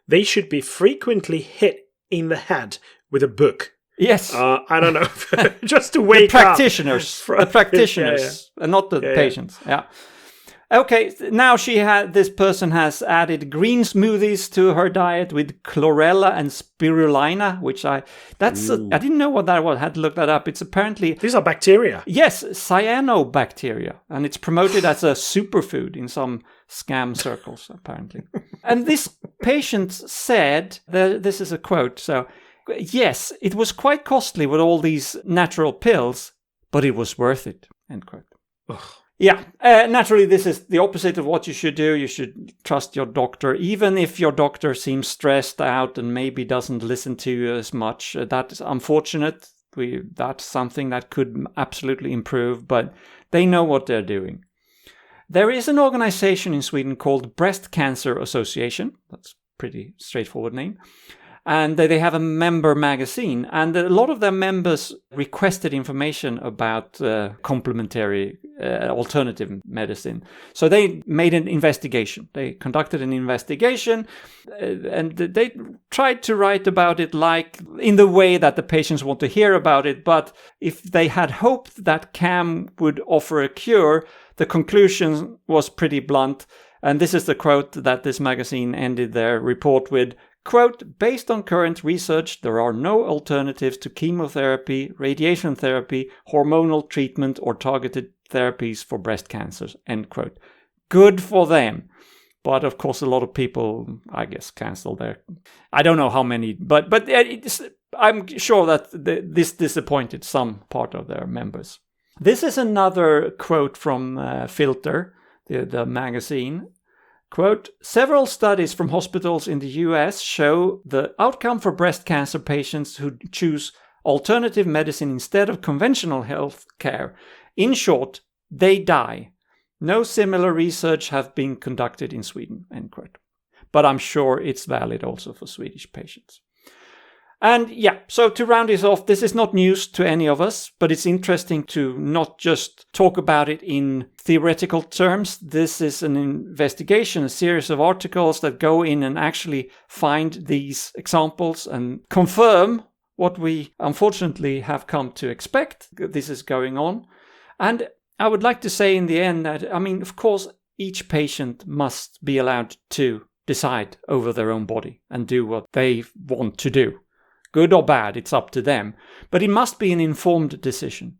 They should be frequently hit in the head with a book. Yes. I don't know. Just to wake the practitioners. up. The practitioners, and not the patients. Yeah. Okay, now this person has added green smoothies to her diet with chlorella and spirulina, which I didn't know what that was. I had to look that up. It's apparently... These are bacteria. Yes, cyanobacteria. And it's promoted as a superfood in some scam circles, apparently. And this patient said, this is a quote, so, yes, it was quite costly with all these natural pills, but it was worth it, end quote. Ugh. Yeah, naturally, this is the opposite of what you should do. You should trust your doctor, even if your doctor seems stressed out and maybe doesn't listen to you as much. That is unfortunate. That's something that could absolutely improve, but they know what they're doing. There is an organization in Sweden called Breast Cancer Association. That's a pretty straightforward name. And they have a member magazine, and a lot of their members requested information about complementary alternative medicine. So they made an investigation. They conducted an investigation, and they tried to write about it like in the way that the patients want to hear about it. But if they had hoped that CAM would offer a cure, the conclusion was pretty blunt. And this is the quote that this magazine ended their report with. Quote, based on current research, there are no alternatives to chemotherapy, radiation therapy, hormonal treatment, or targeted therapies for breast cancers, end quote. Good for them. But of course, a lot of people, I guess, cancel their... I don't know how many, but I'm sure that this disappointed some part of their members. This is another quote from Filter, the magazine. Quote, several studies from hospitals in the US show the outcome for breast cancer patients who choose alternative medicine instead of conventional health care. In short, they die. No similar research have been conducted in Sweden, end quote. But I'm sure it's valid also for Swedish patients. And yeah, so to round this off, this is not news to any of us, but it's interesting to not just talk about it in theoretical terms. This is an investigation, a series of articles that go in and actually find these examples and confirm what we unfortunately have come to expect. This is going on. And I would like to say in the end that, of course, each patient must be allowed to decide over their own body and do what they want to do. Good or bad, it's up to them. But it must be an informed decision.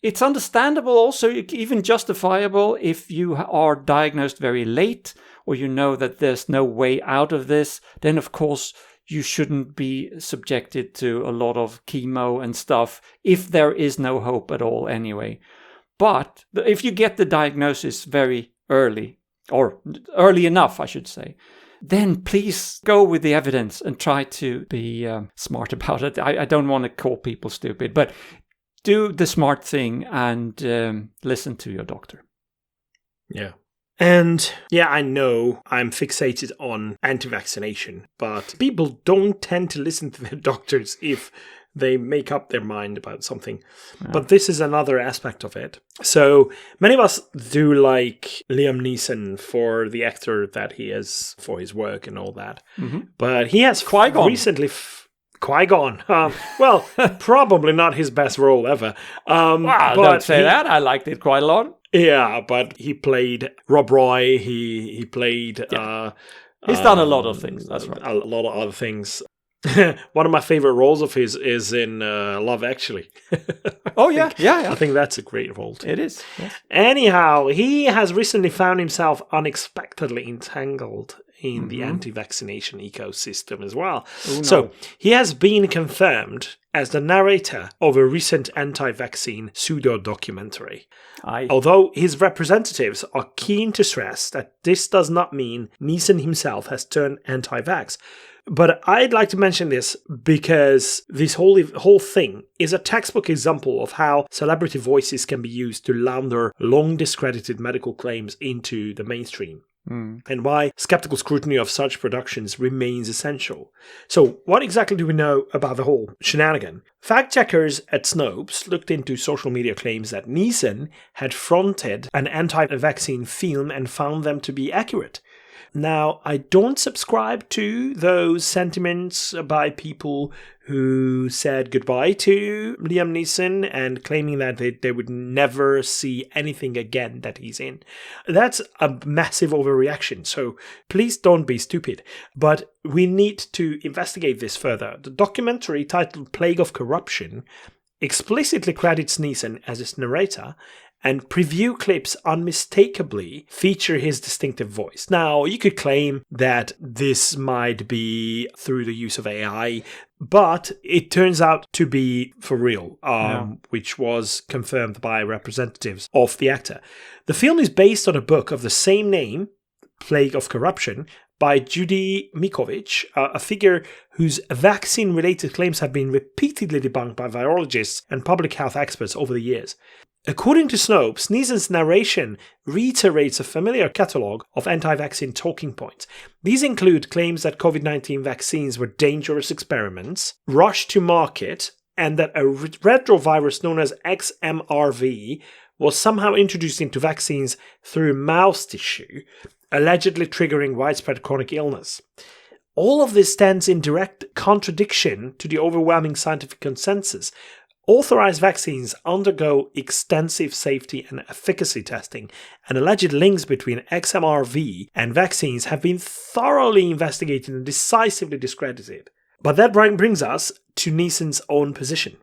It's understandable, also even justifiable, if you are diagnosed very late or you know that there's no way out of this, then of course you shouldn't be subjected to a lot of chemo and stuff if there is no hope at all anyway. But if you get the diagnosis very early, or early enough, I should say, then please go with the evidence and try to be smart about it. I don't want to call people stupid, but do the smart thing and listen to your doctor. Yeah. And yeah, I know I'm fixated on anti-vaccination, but people don't tend to listen to their doctors if they make up their mind about something. Yeah. But this is another aspect of it. So many of us do like Liam Neeson for the actor that he is, for his work and all that. Mm-hmm. But he has recently... Qui-Gon. Well, probably not his best role ever. But don't say that. I liked it quite a lot. Yeah, but he played Rob Roy. He played... Yeah. He's done a lot of things, that's right. A lot of other things. One of my favorite roles of his is in Love Actually. Oh, yeah. I think that's a great role too. It is. Yes. Anyhow, he has recently found himself unexpectedly entangled in the anti-vaccination ecosystem as well. Oh, no. So he has been confirmed as the narrator of a recent anti-vaccine pseudo-documentary. Although his representatives are keen to stress that this does not mean Neeson himself has turned anti-vax. But I'd like to mention this because this whole thing is a textbook example of how celebrity voices can be used to launder long discredited medical claims into the mainstream. And why skeptical scrutiny of such productions remains essential. So, what exactly do we know about the whole shenanigan? Fact-checkers at Snopes looked into social media claims that Neeson had fronted an anti-vaccine film and found them to be accurate. Now, I don't subscribe to those sentiments by people who said goodbye to Liam Neeson and claiming that they would never see anything again that he's in. That's a massive overreaction, so please don't be stupid. But we need to investigate this further. The documentary titled Plague of Corruption explicitly credits Neeson as its narrator, and preview clips unmistakably feature his distinctive voice. Now, you could claim that this might be through the use of AI, but it turns out to be for real, which was confirmed by representatives of the actor. The film is based on a book of the same name, Plague of Corruption, by Judy Mikovits, a figure whose vaccine-related claims have been repeatedly debunked by virologists and public health experts over the years. According to Snopes, Neeson's narration reiterates a familiar catalogue of anti-vaccine talking points. These include claims that COVID-19 vaccines were dangerous experiments, rushed to market, and that a retrovirus known as XMRV was somehow introduced into vaccines through mouse tissue, allegedly triggering widespread chronic illness. All of this stands in direct contradiction to the overwhelming scientific consensus. Authorized vaccines undergo extensive safety and efficacy testing, and alleged links between XMRV and vaccines have been thoroughly investigated and decisively discredited. But that brings us to Neeson's own position.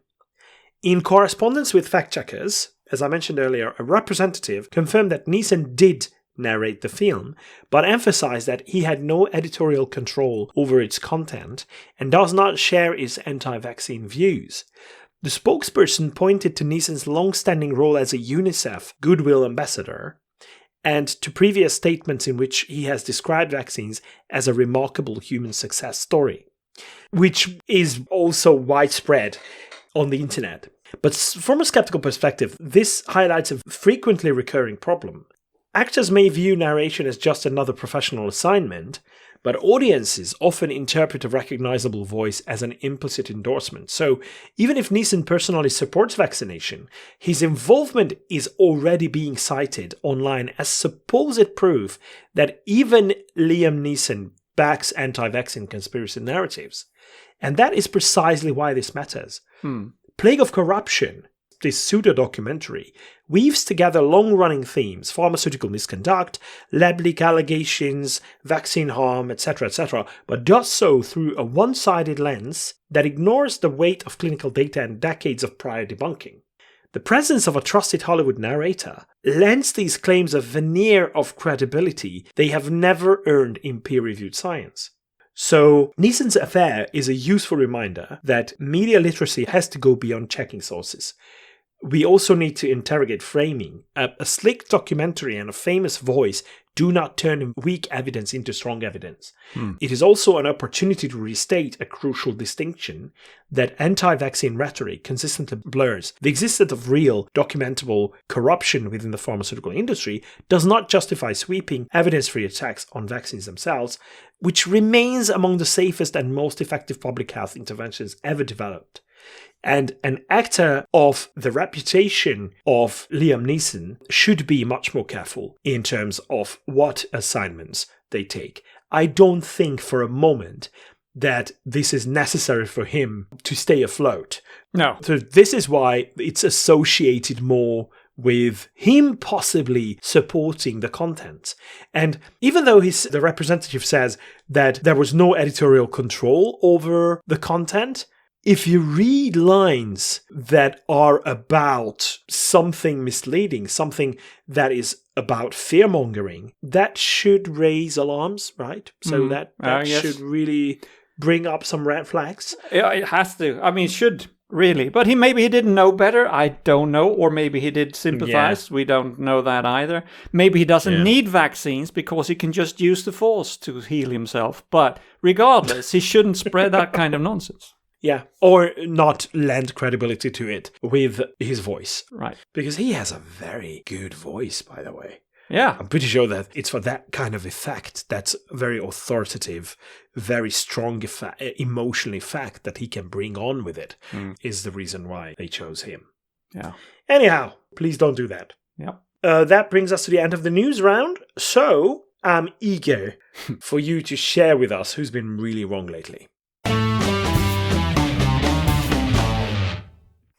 In correspondence with fact-checkers, as I mentioned earlier, a representative confirmed that Neeson did narrate the film, but emphasized that he had no editorial control over its content and does not share his anti-vaccine views. The spokesperson pointed to Neeson's long-standing role as a UNICEF Goodwill Ambassador and to previous statements in which he has described vaccines as a remarkable human success story, which is also widespread on the internet. But from a skeptical perspective, this highlights a frequently recurring problem. Actors may view narration as just another professional assignment, but audiences often interpret a recognizable voice as an implicit endorsement. So even if Neeson personally supports vaccination, his involvement is already being cited online as supposed proof that even Liam Neeson backs anti-vaccine conspiracy narratives. And that is precisely why this matters. Plague of Corruption, this pseudo-documentary, weaves together long-running themes, pharmaceutical misconduct, lab leak allegations, vaccine harm, etc., but does so through a one-sided lens that ignores the weight of clinical data and decades of prior debunking. The presence of a trusted Hollywood narrator lends these claims a veneer of credibility they have never earned in peer-reviewed science. So, Neeson's affair is a useful reminder that media literacy has to go beyond checking sources. We also need to interrogate framing. A slick documentary and a famous voice do not turn weak evidence into strong evidence. It is also an opportunity to restate a crucial distinction that anti-vaccine rhetoric consistently blurs. The existence of real, documentable corruption within the pharmaceutical industry does not justify sweeping, evidence-free attacks on vaccines themselves, which remains among the safest and most effective public health interventions ever developed. And an actor of the reputation of Liam Neeson should be much more careful in terms of what assignments they take. I don't think for a moment that this is necessary for him to stay afloat. No. So this is why it's associated more with him possibly supporting the content. And even though the representative says that there was no editorial control over the content, if you read lines that are about something misleading, something that is about fear-mongering, that should raise alarms, right? So that yes. should really bring up some red flags. Yeah, it has to. I mean, it should, really. But maybe he didn't know better. I don't know. Or maybe he did sympathize. Yeah. We don't know that either. Maybe he doesn't need vaccines because he can just use the force to heal himself. But regardless, he shouldn't spread that kind of nonsense. Yeah, or not lend credibility to it with his voice. Right. Because he has a very good voice, by the way. Yeah. I'm pretty sure that it's for that kind of effect, that's very authoritative, very strong emotional effect that he can bring on with it, is the reason why they chose him. Yeah. Anyhow, please don't do that. Yeah. That brings us to the end of the news round. So I'm eager for you to share with us who's been really wrong lately.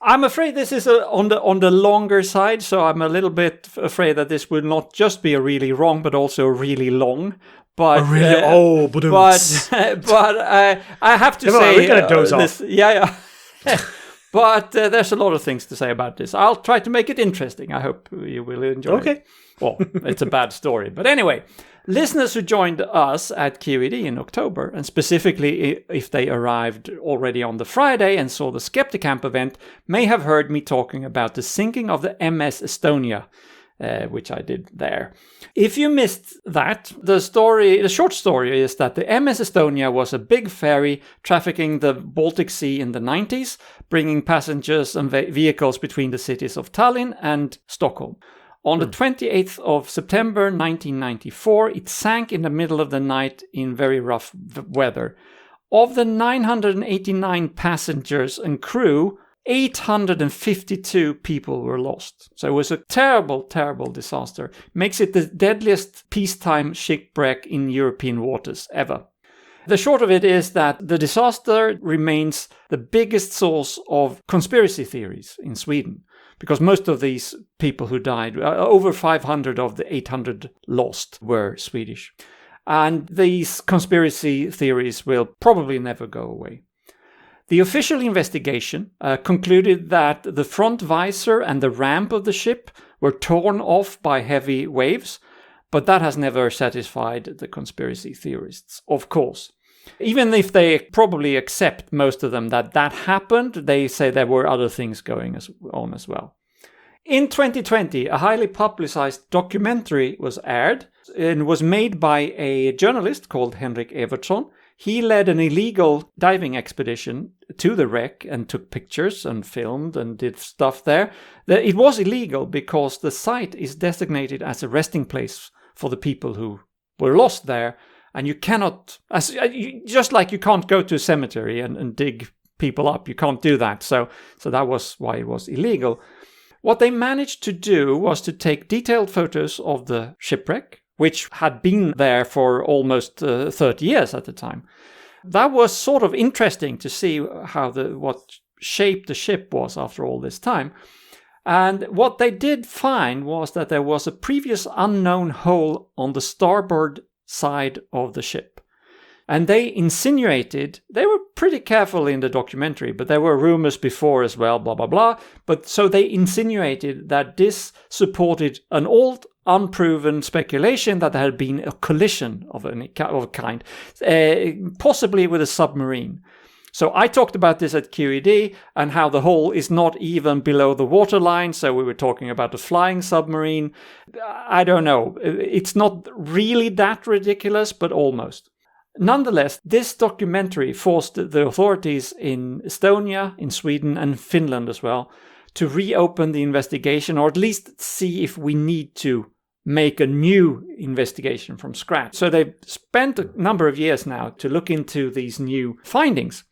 I'm afraid this is on the longer side, so I'm a little bit afraid that this will not just be a really wrong, but also really long. But I have to say, we're gonna doze off. Yeah. But there's a lot of things to say about this. I'll try to make it interesting. I hope you will enjoy it. Okay. Well, it's a bad story. But anyway, listeners who joined us at QED in October, and specifically if they arrived already on the Friday and saw the Skepticamp event, may have heard me talking about the sinking of the MS Estonia, which I did there. If you missed that, the short story is that the MS Estonia was a big ferry trafficking the Baltic Sea in the 90s, bringing passengers and vehicles between the cities of Tallinn and Stockholm. On the 28th of September 1994, it sank in the middle of the night in very rough weather. Of the 989 passengers and crew, 852 people were lost. So it was a terrible, terrible disaster. Makes it the deadliest peacetime shipwreck in European waters ever. The short of it is that the disaster remains the biggest source of conspiracy theories in Sweden. Because most of these people who died, over 500 of the 800 lost, were Swedish. And these conspiracy theories will probably never go away. The official investigation concluded that the front visor and the ramp of the ship were torn off by heavy waves, but that has never satisfied the conspiracy theorists, of course. Even if they probably accept, most of them, that happened, they say there were other things going on as well. In 2020, a highly publicized documentary was aired and was made by a journalist called Henrik Evertsson. He led an illegal diving expedition to the wreck and took pictures and filmed and did stuff there. It was illegal because the site is designated as a resting place for the people who were lost there. And you cannot, just like you can't go to a cemetery and dig people up, you can't do that. So that was why it was illegal. What they managed to do was to take detailed photos of the shipwreck, which had been there for almost 30 years at the time. That was sort of interesting to see how what shape the ship was after all this time. And what they did find was that there was a previous unknown hole on the starboard side of the ship. And they insinuated, they were pretty careful in the documentary, but there were rumors before as well, blah, blah, blah. But so they insinuated that this supported an old, unproven speculation that there had been a collision of a kind, possibly with a submarine. So I talked about this at QED and how the hole is not even below the waterline. So we were talking about a flying submarine. I don't know. It's not really that ridiculous, but almost. Nonetheless, this documentary forced the authorities in Estonia, in Sweden, and Finland as well to reopen the investigation, or at least see if we need to make a new investigation from scratch. So they've spent a number of years now to look into these new findings.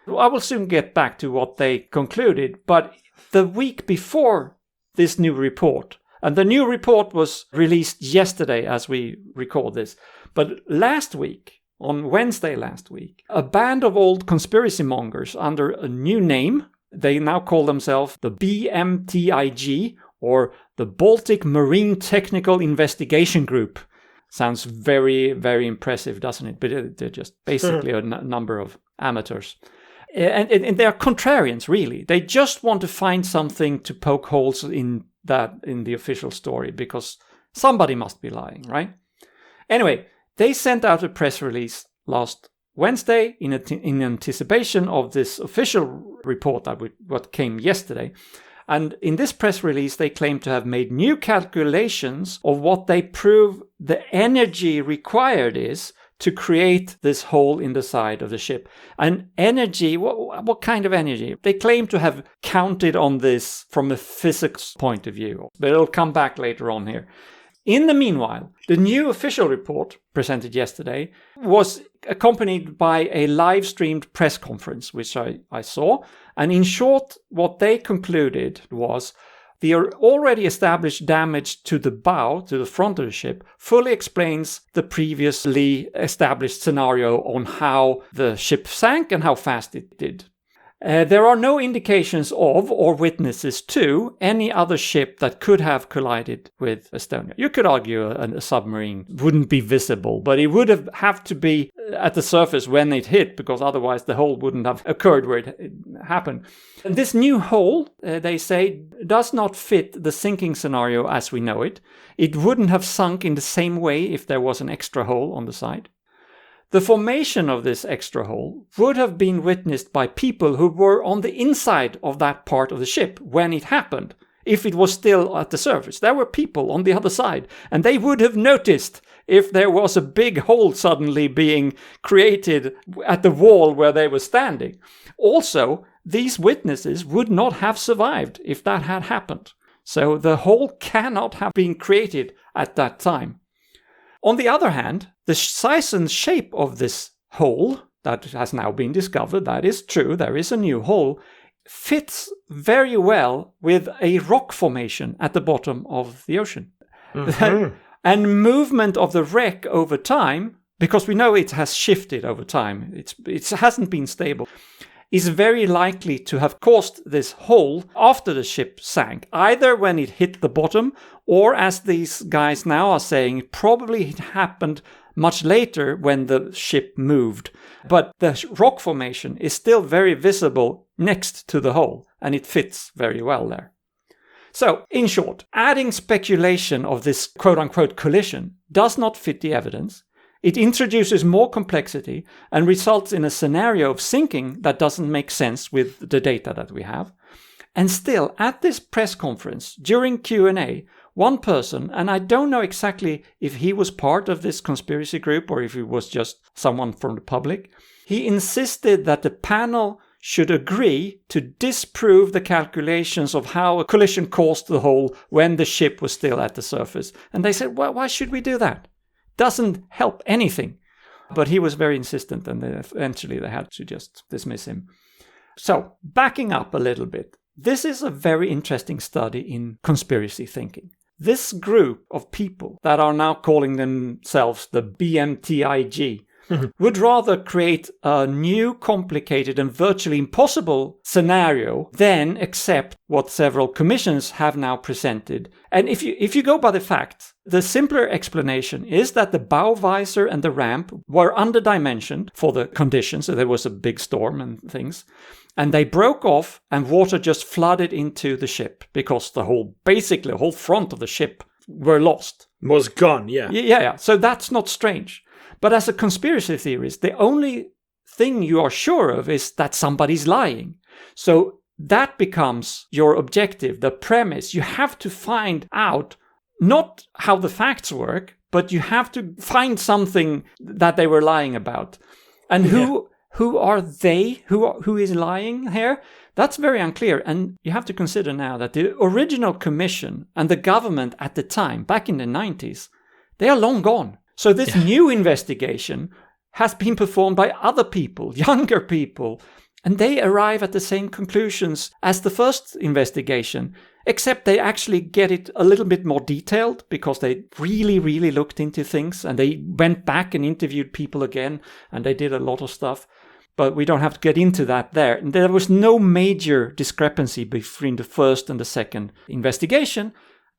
I will soon get back to what they concluded, but the week before this new report, and the new report was released yesterday as we record this, but last week, on Wednesday last week, a band of old conspiracy mongers under a new name, they now call themselves the BMTIG, or the Baltic Marine Technical Investigation Group. Sounds very, very impressive, doesn't it? But they're just basically a number of amateurs. And they're contrarians, really. They just want to find something to poke holes in the official story, because somebody must be lying, right? Anyway, they sent out a press release last Wednesday in anticipation of this official report what came yesterday. And in this press release, they claim to have made new calculations of what they prove the energy required is to create this hole in the side of the ship. And energy, what kind of energy? They claim to have counted on this from a physics point of view, but it'll come back later on here. In the meanwhile, the new official report presented yesterday was accompanied by a live-streamed press conference, which I saw. And in short, what they concluded was the already established damage to the bow, to the front of the ship, fully explains the previously established scenario on how the ship sank and how fast it did. There are no indications of or witnesses to any other ship that could have collided with Estonia. You could argue a submarine wouldn't be visible, but it would have to be at the surface when it hit, because otherwise the hole wouldn't have occurred where it happened. And this new hole, they say, does not fit the sinking scenario as we know it. It wouldn't have sunk in the same way if there was an extra hole on the side. The formation of this extra hole would have been witnessed by people who were on the inside of that part of the ship when it happened, if it was still at the surface. There were people on the other side, and they would have noticed if there was a big hole suddenly being created at the wall where they were standing. Also, these witnesses would not have survived if that had happened. So the hole cannot have been created at that time. On the other hand, the size and shape of this hole that has now been discovered, that is true, there is a new hole, fits very well with a rock formation at the bottom of the ocean. Mm-hmm. And movement of the wreck over time, because we know it has shifted over time, it hasn't been stable, is very likely to have caused this hole after the ship sank, either when it hit the bottom, or as these guys now are saying, probably it happened much later when the ship moved. But the rock formation is still very visible next to the hole, and it fits very well there. So, in short, adding speculation of this quote-unquote collision does not fit the evidence. It introduces more complexity and results in a scenario of sinking that doesn't make sense with the data that we have. And still, at this press conference, during Q&A, one person, and I don't know exactly if he was part of this conspiracy group or if he was just someone from the public, he insisted that the panel should agree to disprove the calculations of how a collision caused the hole when the ship was still at the surface. And they said, well, why should we do that? Doesn't help anything. But he was very insistent, and eventually they had to just dismiss him. So, backing up a little bit, this is a very interesting study in conspiracy thinking. this group of people that are now calling themselves the BMTIG would rather create a new, complicated and virtually impossible scenario than accept what several commissions have now presented. And if you go by the facts, the simpler explanation is that the bow visor and the ramp were underdimensioned for the conditions. So there was a big storm and things. And they broke off and water just flooded into the ship because the whole front of the ship were lost. Was gone, yeah. Yeah. So that's not strange. But as a conspiracy theorist, the only thing you are sure of is that somebody's lying. So that becomes your objective, the premise. You have to find out not how the facts work, but you have to find something that they were lying about. And who are they? Who is lying here? That's very unclear. And you have to consider now that the original commission and the government at the time, back in the 90s, they are long gone. So this new investigation has been performed by other people, younger people, and they arrive at the same conclusions as the first investigation, except they actually get it a little bit more detailed because they really, really looked into things and they went back and interviewed people again and they did a lot of stuff. But we don't have to get into that there. And there was no major discrepancy between the first and the second investigation.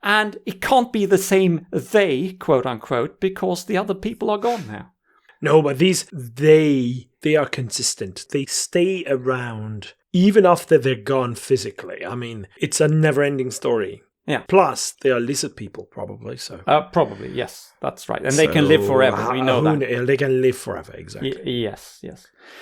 And it can't be the same they, quote unquote, because the other people are gone now. No, but they are consistent. They stay around even after they're gone physically. I mean, it's a never-ending story. Yeah. Plus, they are lizard people, probably. So probably, yes, that's right. And they can live forever. We know that. They can live forever, exactly. Yes.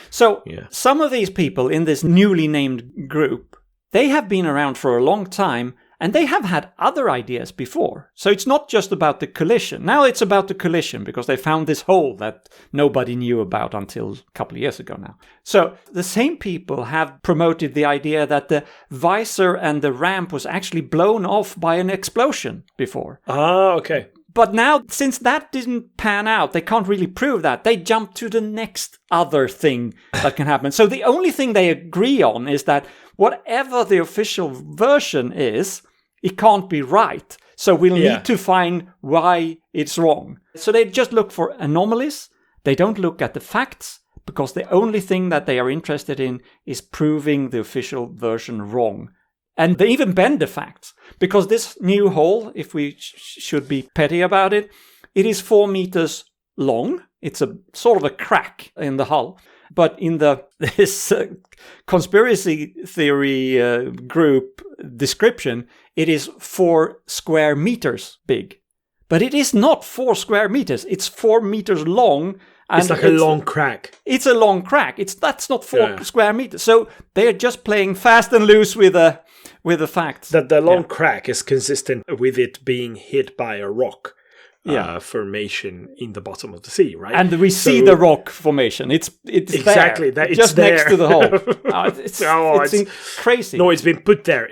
So some of these people in this newly named group, they have been around for a long time. And they have had other ideas before. So it's not just about the collision. Now it's about the collision because they found this hole that nobody knew about until a couple of years ago now. So the same people have promoted the idea that the visor and the ramp was actually blown off by an explosion before. Ah, okay. But now, since that didn't pan out, they can't really prove that. They jump to the next other thing that can happen. So the only thing they agree on is that whatever the official version is, it can't be right. So we'll need to find why it's wrong. So they just look for anomalies. They don't look at the facts because the only thing that they are interested in is proving the official version wrong. And they even bend the facts because this new hole, if we should be petty about it, it is 4 meters long. It's a sort of a crack in the hull. But in this conspiracy theory group description, it is 4 square meters big. But it is not 4 square meters. It's 4 meters long. And it's like a long crack. It's a long crack. That's not 4 square meters. So they are just playing fast and loose with the facts. That the long crack is consistent with it being hit by a rock. Formation in the bottom of the sea, right? And we see the rock formation. It's exactly there, it's just there. Next to the hole. It's crazy. No, it's been put there.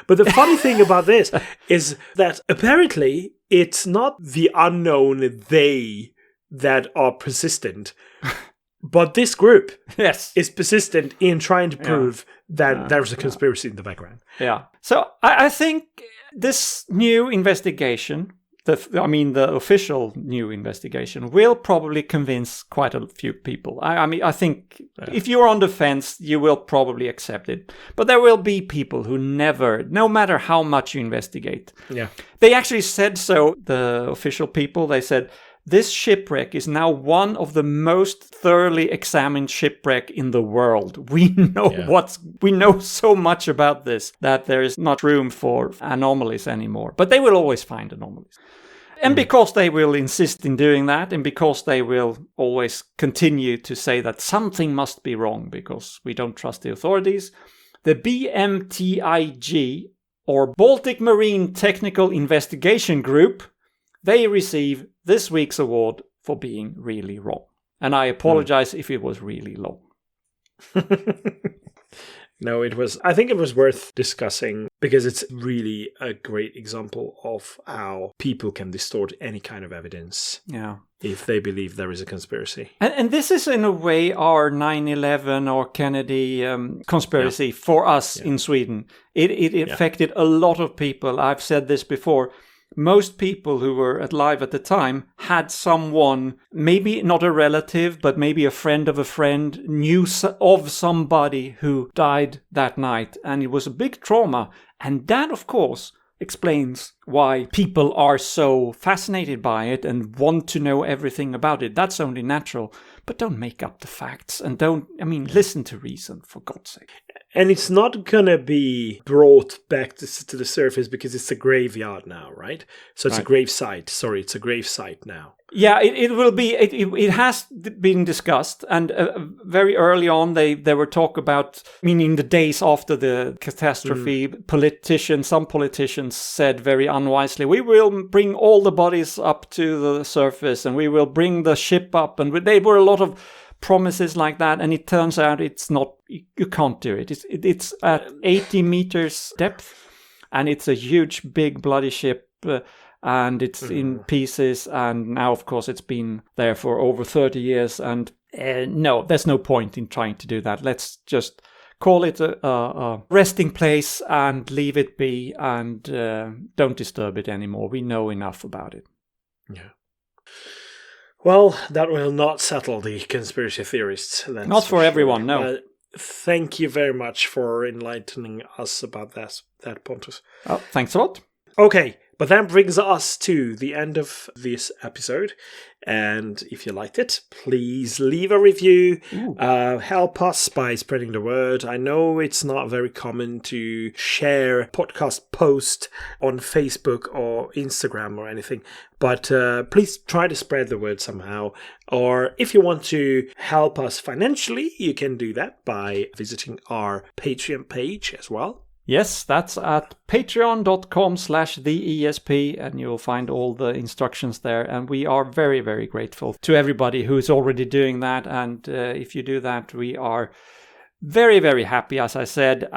But the funny thing about this is that apparently it's not the unknown they that are persistent, but this group is persistent in trying to prove that there's a conspiracy in the background. Yeah. So I think this new investigation, the official new investigation, will probably convince quite a few people. I think if you're on the fence, you will probably accept it. But there will be people who never, no matter how much you investigate. Yeah. They actually said so, the official people, they said, this shipwreck is now one of the most thoroughly examined shipwreck in the world. We know we know so much about this that there is not room for anomalies anymore. But they will always find anomalies. And because they will insist in doing that, and because they will always continue to say that something must be wrong because we don't trust the authorities, the BMTIG, or Baltic Marine Technical Investigation Group, they receive this week's award for being really wrong. And I apologize if it was really long. No, I think it was worth discussing because it's really a great example of how people can distort any kind of evidence if they believe there is a conspiracy. And this is in a way our 9/11 or Kennedy conspiracy for us in Sweden. It affected a lot of people. I've said this before. most people who were alive at the time had someone, maybe not a relative, but maybe a friend of a friend, knew of somebody who died that night. And it was a big trauma. And that, of course, explains why people are so fascinated by it and want to know everything about it. That's only natural. But don't make up the facts and listen to reason, for God's sake. And it's not going to be brought back to the surface because it's a graveyard now, right? So it's a grave site. Sorry, it's a grave site now. Yeah, it will be. It has been discussed, and very early on, there were talk about, meaning the days after the catastrophe. Some politicians said very unwisely, "We will bring all the bodies up to the surface, and we will bring the ship up." And there were a lot of promises like that, and it turns out it's not. You can't do it. It's at 80 meters depth, and it's a huge, big, bloody ship. And it's in pieces, and now, of course, it's been there for over 30 years, and no, there's no point in trying to do that. Let's just call it a resting place and leave it be, and don't disturb it anymore. We know enough about it. Yeah. Well, that will not settle the conspiracy theorists. Not for everyone, no. Thank you very much for enlightening us about that, Pontus. Oh, thanks a lot. Okay. But that brings us to the end of this episode. And if you liked it, please leave a review. Help us by spreading the word. I know it's not very common to share podcast posts on Facebook or Instagram or anything. But please try to spread the word somehow. Or if you want to help us financially, you can do that by visiting our Patreon page as well. Yes, that's at patreon.com/TheESP, and you'll find all the instructions there. And we are very, very grateful to everybody who's already doing that. And if you do that, we are very, very happy, as I said.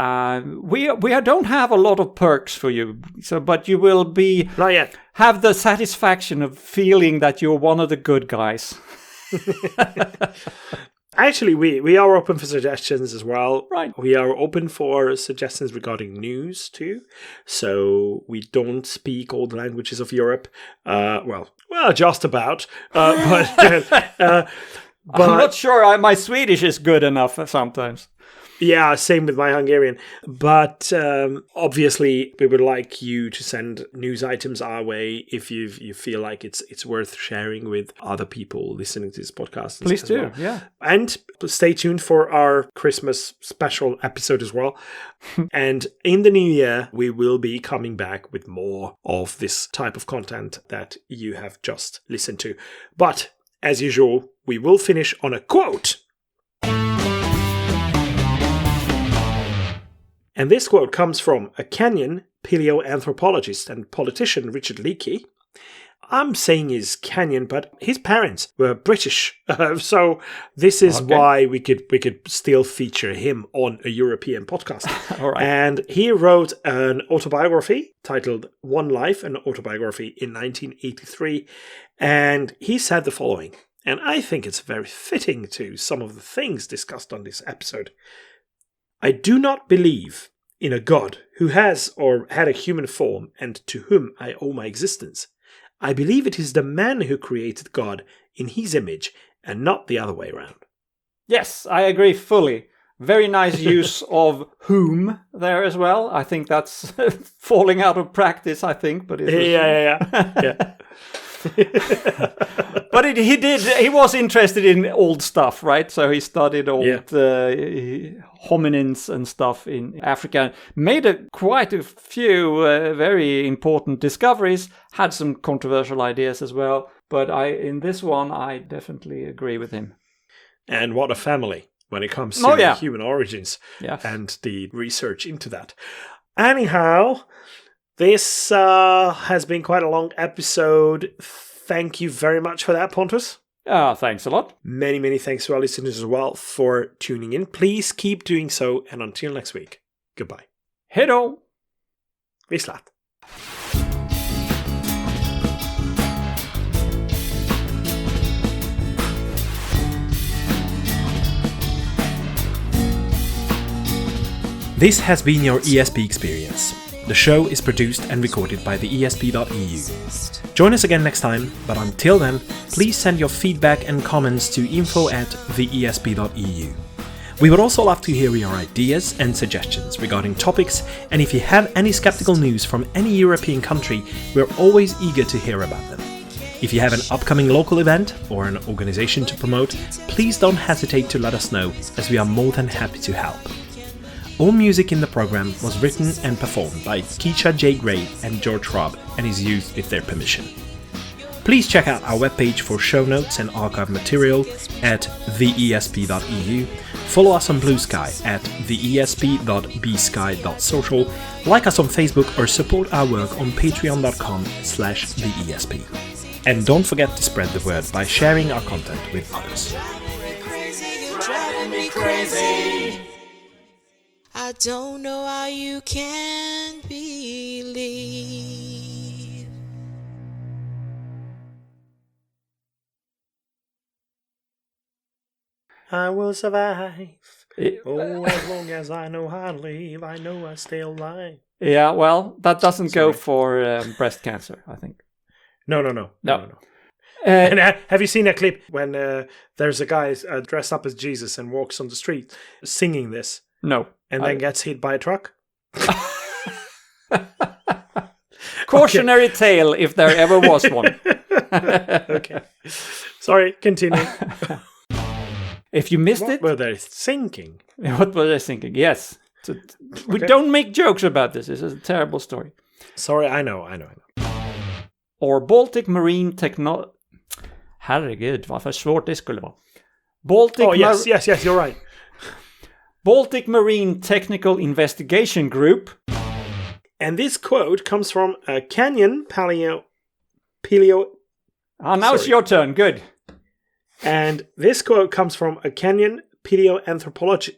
We don't have a lot of perks for you, but you will be not yet have the satisfaction of feeling that you're one of the good guys. Actually, we are open for suggestions as well. Right. We are open for suggestions regarding news too. So we don't speak all the languages of Europe. Well, just about. But I'm not sure my Swedish is good enough sometimes. Yeah, same with my Hungarian. But obviously, we would like you to send news items our way if you feel like it's worth sharing with other people listening to this podcast. Please do, well. yeah. And stay tuned for our Christmas special episode as well. And in the new year, we will be coming back with more of this type of content that you have just listened to. But as usual, we will finish on a quote. And this quote comes from a Kenyan paleoanthropologist and politician, Richard Leakey. I'm saying he's Kenyan, but his parents were British. So this is why we could still feature him on a European podcast. All right. And he wrote an autobiography titled One Life, an autobiography in 1983. And he said the following, and I think it's very fitting to some of the things discussed on this episode. I do not believe in a God who has or had a human form and to whom I owe my existence. I believe it is the man who created God in his image and not the other way around. Yes, I agree fully. Very nice use of whom there as well. I think that's falling out of practice, I think. But it was... Yeah. But he was interested in old stuff, right? So he studied old hominins and stuff in Africa, made quite a few very important discoveries, had some controversial ideas as well. But in this one, I definitely agree with him. And what a family when it comes to human origins and the research into that. Anyhow, this has been quite a long episode. Thank you very much for that, Pontus. Thanks a lot. Many, many thanks to our listeners as well for tuning in. Please keep doing so, and until next week, goodbye. Hej då! Vislat. This has been your ESP experience. The show is produced and recorded by TheESP.eu. Join us again next time, but until then, please send your feedback and comments to info@TheESP.eu. We would also love to hear your ideas and suggestions regarding topics, and if you have any skeptical news from any European country, we're always eager to hear about them. If you have an upcoming local event or an organization to promote, please don't hesitate to let us know, as we are more than happy to help. All music in the program was written and performed by Keisha J. Gray and George Robb and is used with their permission. Please check out our webpage for show notes and archive material at theesp.eu. Follow us on Blue Sky at theesp.bsky.social, like us on Facebook or support our work on patreon.com/theesp. And don't forget to spread the word by sharing our content with others. I don't know how you can believe. I will survive. Oh, as long as I know how to live, I know I stay alive. Yeah, well, that doesn't go for breast cancer, I think. No. And have you seen a clip when there's a guy dressed up as Jesus and walks on the street singing this? No. And then gets hit by a truck? Cautionary tale, if there ever was one. Okay. Sorry, continue. If you missed What were they thinking? What were they thinking? Yes. We don't make jokes about this. This is a terrible story. Sorry, I know. Or Baltic Marine Technology. Herregud, vad för svårt det skulle vara. Yes, you're right. Baltic Marine Technical Investigation Group. And this quote comes from a Canyon Paleo... Now it's your turn. Good. And this quote comes from a Kenyan paleoanthropology...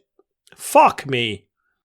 Fuck me!